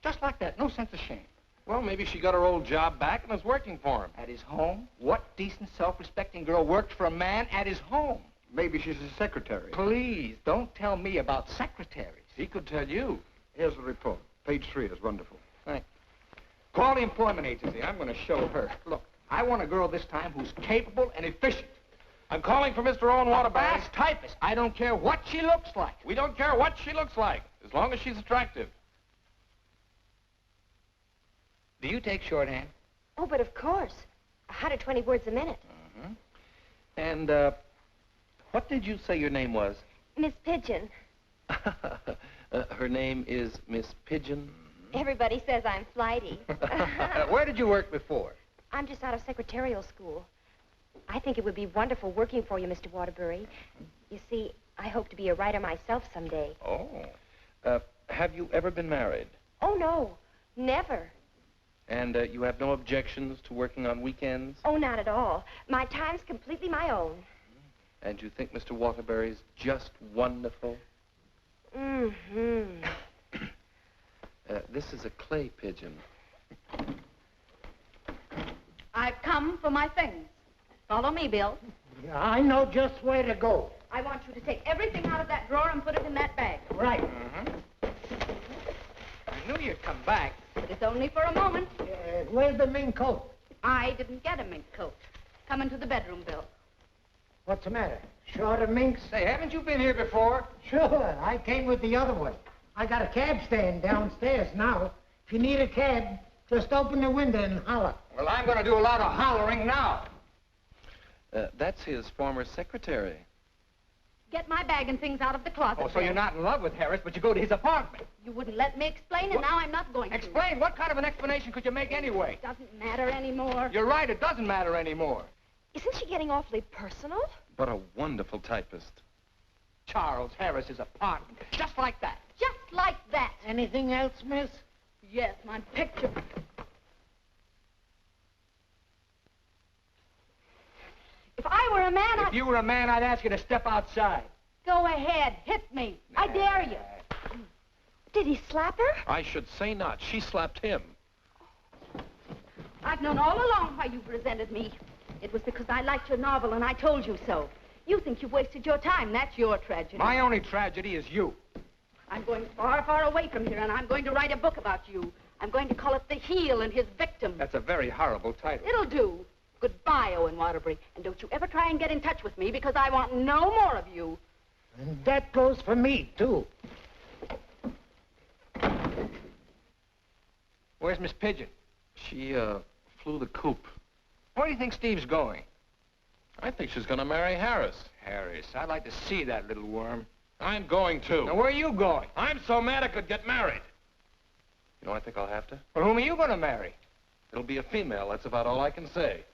S2: Just like that. No sense of shame.
S8: Well, maybe she got her old job back and is working for him.
S2: At his home? What decent, self-respecting girl worked for a man at his home?
S14: Maybe she's a secretary.
S2: Please, don't tell me about secretaries.
S8: He could tell you.
S14: Here's the report. Page 3 is wonderful.
S2: Thank you. Call the employment agency. I'm going to show her. Look, I want a girl this time who's capable and efficient.
S8: I'm calling for Mr. Owen Waterbury.
S2: A fast typist. I don't care what she looks like.
S8: We don't care what she looks like, as long as she's attractive.
S2: Do you take shorthand?
S9: Oh, but of course. 120 words a minute.
S8: Mm-hmm. And, what did you say your name was?
S9: Miss Pigeon.
S1: Her name is Miss Pigeon.
S19: Everybody says I'm flighty.
S2: Where did you work before?
S19: I'm just out of secretarial school. I think it would be wonderful working for you, Mr. Waterbury. You see, I hope to be a writer myself someday.
S1: Oh. Have you ever been married?
S19: Oh, no. Never.
S1: And you have no objections to working on weekends?
S19: Oh, not at all. My time's completely my own.
S1: And you think Mr. Waterbury's just wonderful?
S19: Mm-hmm.
S1: This is a clay pigeon.
S3: I've come for my things. Follow me, Bill.
S6: I know just where to go.
S3: I want you to take everything out of that drawer and put it in that bag.
S6: Right.
S2: I knew you'd come back.
S3: But it's only for a moment.
S6: Where's the mink coat?
S3: I didn't get a mink coat. Come into the bedroom, Bill.
S6: What's the matter? Short of minks?
S2: Say, haven't you been here before?
S6: Sure. I came with the other one. I got a cab stand downstairs now. If you need a cab, just open the window and holler.
S2: Well, I'm going to do a lot of hollering now.
S1: That's his former secretary.
S3: Get my bag and things out of the closet.
S2: Oh, so
S3: Bill.
S2: you're not in love with Harris, but you go to his apartment.
S3: You wouldn't let me explain, and now I'm not going to.
S2: Explain? What kind of an explanation could you make anyway?
S3: It doesn't matter anymore.
S2: You're right, it doesn't matter anymore.
S19: Isn't she getting awfully personal?
S1: What a wonderful typist.
S2: Charles Harris's apartment. Just like that.
S3: Just like that.
S6: Anything else, miss?
S3: Yes, my picture. If I were a man,
S2: If you were a man, I'd ask you to step outside.
S3: Go ahead, hit me. I dare you.
S19: Did he slap her?
S1: I should say not. She slapped him.
S3: I've known all along why you've resented me. It was because I liked your novel and I told you so. You think you've wasted your time. That's your tragedy.
S2: My only tragedy is you.
S3: I'm going far, far away from here, and I'm going to write a book about you. I'm going to call it The Heel and His Victim.
S2: That's a very horrible title.
S3: It'll do. Goodbye, Owen Waterbury. And don't you ever try and get in touch with me, because I want no more of you.
S6: And that goes for me, too.
S2: Where's Miss Pigeon?
S1: She, flew the coop.
S2: Where do you think Steve's going?
S1: I think she's going to marry Harris.
S2: Harris, I'd like to see that little worm.
S1: I'm going to.
S2: Now, where are you going?
S1: I'm so mad I could get married. You know, I think I'll have to.
S2: Well, whom are you going to marry?
S1: It'll be a female. That's about all I can say.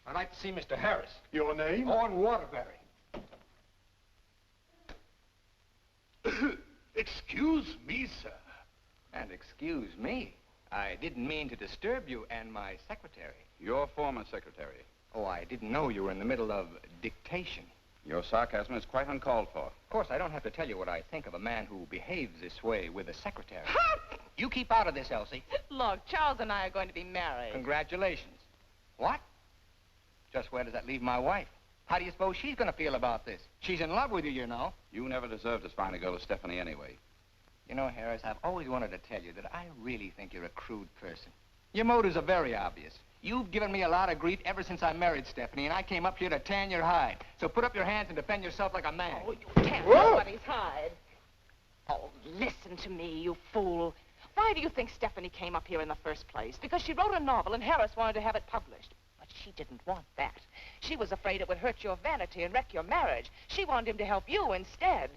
S2: I'd like to see Mr. Harris.
S8: Your name?
S2: Owen Waterbury.
S8: Excuse me, sir.
S2: And excuse me, I didn't mean to disturb you and my secretary.
S11: Your former secretary.
S2: Oh, I didn't know you were in the middle of dictation.
S11: Your sarcasm is quite uncalled for.
S2: Of course, I don't have to tell you what I think of a man who behaves this way with a secretary. You keep out of this, Elsie.
S13: Look, Charles and I are going to be married.
S2: Congratulations. What? Just where does that leave my wife? How do you suppose she's going to feel about this? She's in love with you, you know.
S11: You never deserved as fine a girl as Stephanie anyway.
S2: You know, Harris, I've always wanted to tell you that I really think you're a crude person. Your motives are very obvious. You've given me a lot of grief ever since I married Stephanie, and I came up here to tan your hide. So put up your hands and defend yourself like a man.
S13: Oh, you can't nobody's hide. Oh, listen to me, you fool. Why do you think Stephanie came up here in the first place? Because she wrote a novel and Harris wanted to have it published. But she didn't want that. She was afraid it would hurt your vanity and wreck your marriage. She wanted him to help you instead.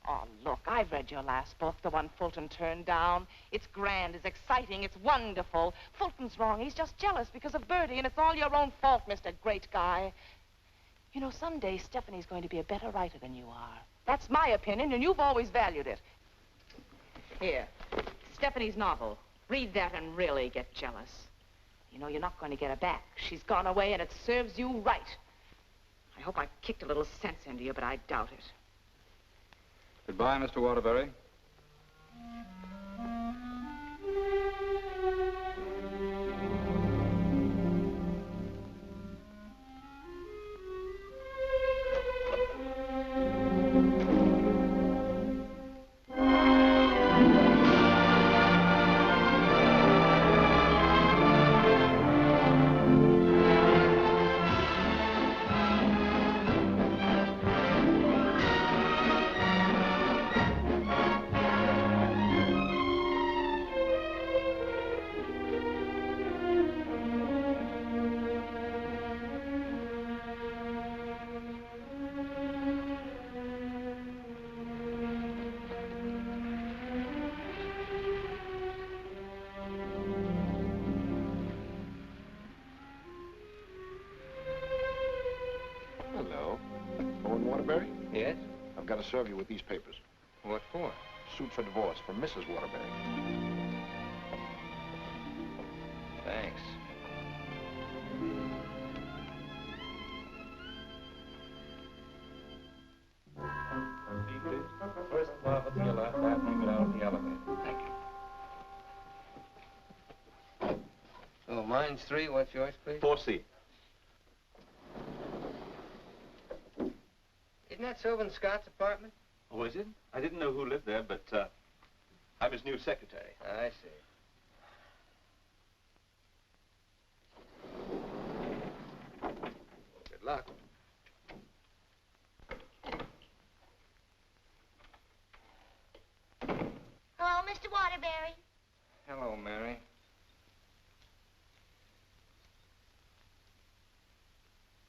S13: Oh, look, I've read your last book, the one Fulton turned down. It's grand, it's exciting, it's wonderful. Fulton's wrong. He's just jealous because of Bertie, and it's all your own fault, Mr. Great Guy. You know, someday Stephanie's going to be a better writer than you are. That's my opinion, and you've always valued it. Here, Stephanie's novel. Read that and really get jealous. You know, you're not going to get her back. She's gone away, and it serves you right. I hope I kicked a little sense into you, but I doubt it.
S11: Goodbye, Mr. Waterbury.
S12: I've got to serve you with these papers.
S2: What for?
S12: Suit for divorce from Mrs. Waterbury.
S2: Thanks.
S11: First love at the left, after you get out of the elevator.
S2: Thank you. Oh, mine's 3. What's yours, please?
S4: 4C.
S2: Isn't that Sylvan Scott's apartment?
S4: Oh, is it? I didn't know who lived there, but I'm his new secretary.
S2: I see. Good luck.
S9: Hello, Mr. Waterbury.
S2: Hello, Mary.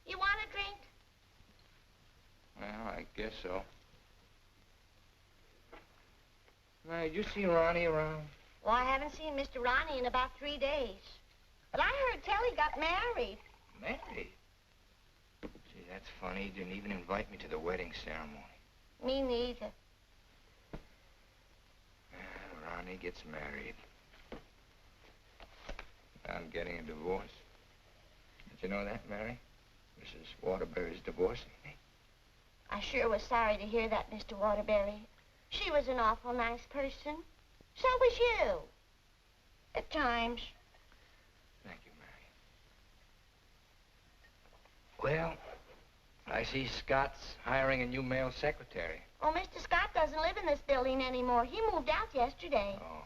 S9: You want a drink?
S2: Well, I guess so. Mary, did you see Ronnie around?
S9: Well, I haven't seen Mr. Ronnie in about 3 days. But I heard tell he got married.
S2: Married? Gee, that's funny. He didn't even invite me to the wedding ceremony.
S9: Me neither.
S2: Ronnie gets married. I'm getting a divorce. Did you know that, Mary? Mrs. Waterbury's divorcing me.
S9: I sure was sorry to hear that, Mr. Waterbury. She was an awful nice person. So was you. At times.
S2: Thank you, Mary. Well, I see Scott's hiring a new male secretary.
S9: Oh, Mr. Scott doesn't live in this building anymore. He moved out yesterday.
S2: Oh.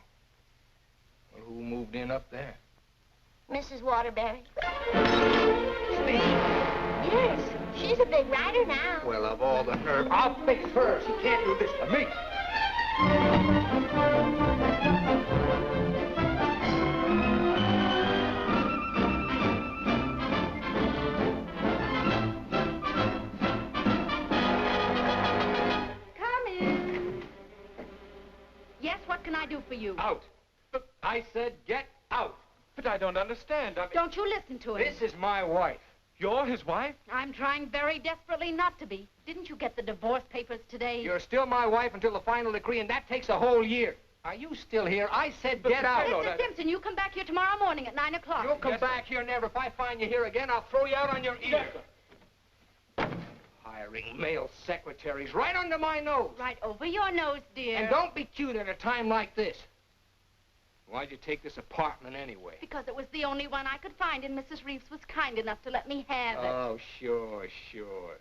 S2: Well, who moved in up there?
S9: Mrs. Waterbury.
S2: Steve?
S9: Yes, she's a big writer now.
S2: Well, of all the nerve, I'll fix hers. He can't do this to me.
S3: Come in. Yes, what can I do for you?
S4: Out. But I said get out. But I don't understand.
S3: Don't you listen to him.
S2: This is my wife.
S4: You're his wife?
S3: I'm trying very desperately not to be. Didn't you get the divorce papers today?
S2: You're still my wife until the final decree, and that takes a whole year. Are you still here? I said get out.
S3: Mr. Simpson, you come back here tomorrow morning at 9 o'clock.
S2: You'll come back here never. If I find you here again, I'll throw you out on your ear. Hiring male secretaries right under my nose.
S3: Right over your nose, dear.
S2: And don't be cute at a time like this. Why'd you take this apartment anyway?
S3: Because it was the only one I could find, and Mrs. Reeves was kind enough to let me have it.
S2: Oh, sure, sure.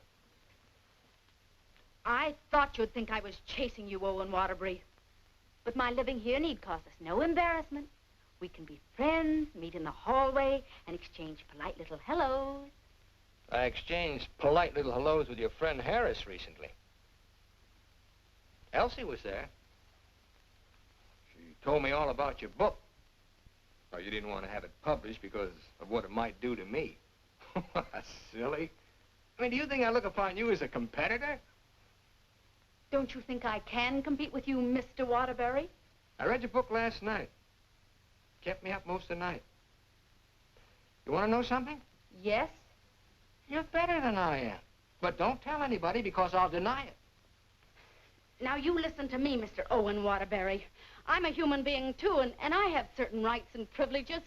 S3: I thought you'd think I was chasing you, Owen Waterbury. But my living here need cause us no embarrassment. We can be friends, meet in the hallway, and exchange polite little hellos.
S2: I exchanged polite little hellos with your friend Harris recently. Elsie was there. She told me all about your book. Well, you didn't want to have it published because of what it might do to me. Silly. I mean, do you think I look upon you as a competitor?
S3: Don't you think I can compete with you, Mr. Waterbury?
S2: I read your book last night. Kept me up most of the night. You want to know something?
S3: Yes.
S2: You're better than I am. But don't tell anybody because I'll deny it.
S3: Now, you listen to me, Mr. Owen Waterbury. I'm a human being, too, and I have certain rights and privileges.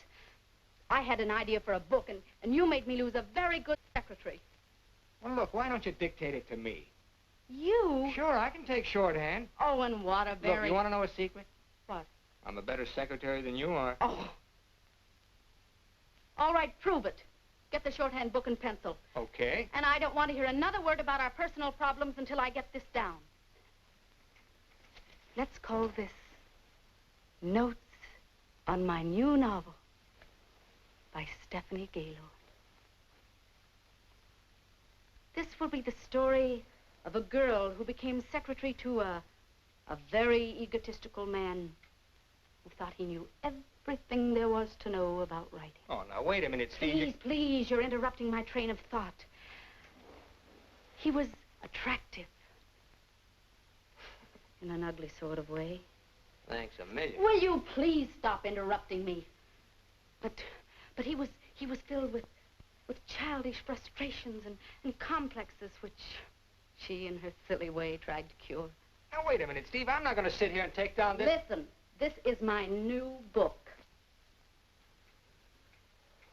S3: I had an idea for a book, and you made me lose a very good secretary.
S2: Well, look, why don't you dictate it to me?
S3: You?
S2: Sure, I can take shorthand.
S3: Owen Waterbury.
S2: Look, you want to know a secret?
S3: What?
S2: I'm a better secretary than you are.
S3: Oh. All right, prove it. Get the shorthand book and pencil.
S2: Okay.
S3: And I don't want to hear another word about our personal problems until I get this down. Let's call this Notes on My New Novel by Stephanie Gaylord. This will be the story of a girl who became secretary to a very egotistical man who thought he knew everything there was to know about writing.
S2: Oh, now, wait a minute, Steve.
S3: Please, you're interrupting my train of thought. He was attractive. In an ugly sort of way.
S2: Thanks a million.
S3: Will you please stop interrupting me? But he was filled with childish frustrations and complexes which she, in her silly way, tried to cure.
S2: Now, wait a minute, Steve. I'm not going to sit here and take down this...
S3: Listen, this is my new book.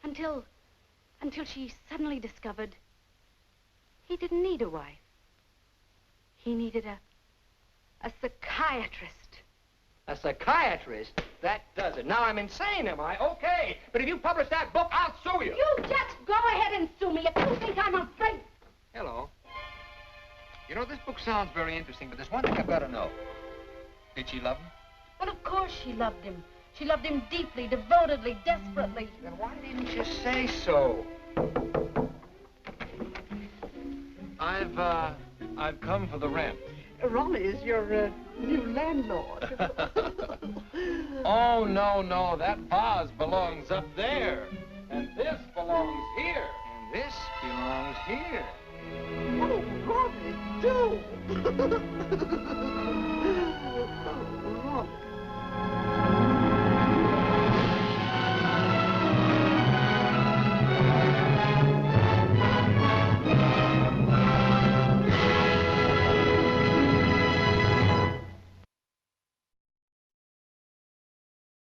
S3: Until she suddenly discovered he didn't need a wife. He needed a psychiatrist.
S2: A psychiatrist? That does it. Now I'm insane, am I? Okay. But if you publish that book, I'll sue you.
S3: You just go ahead and sue me if you think I'm afraid.
S2: Hello. You know, this book sounds very interesting, but there's one thing I've got to know. Did she love him?
S3: Well, of course she loved him. She loved him deeply, devotedly, desperately.
S2: Then why didn't you say so?
S8: I've come for the rent.
S7: Ronnie is your new landlord.
S8: Oh, no, that vase belongs up there. And this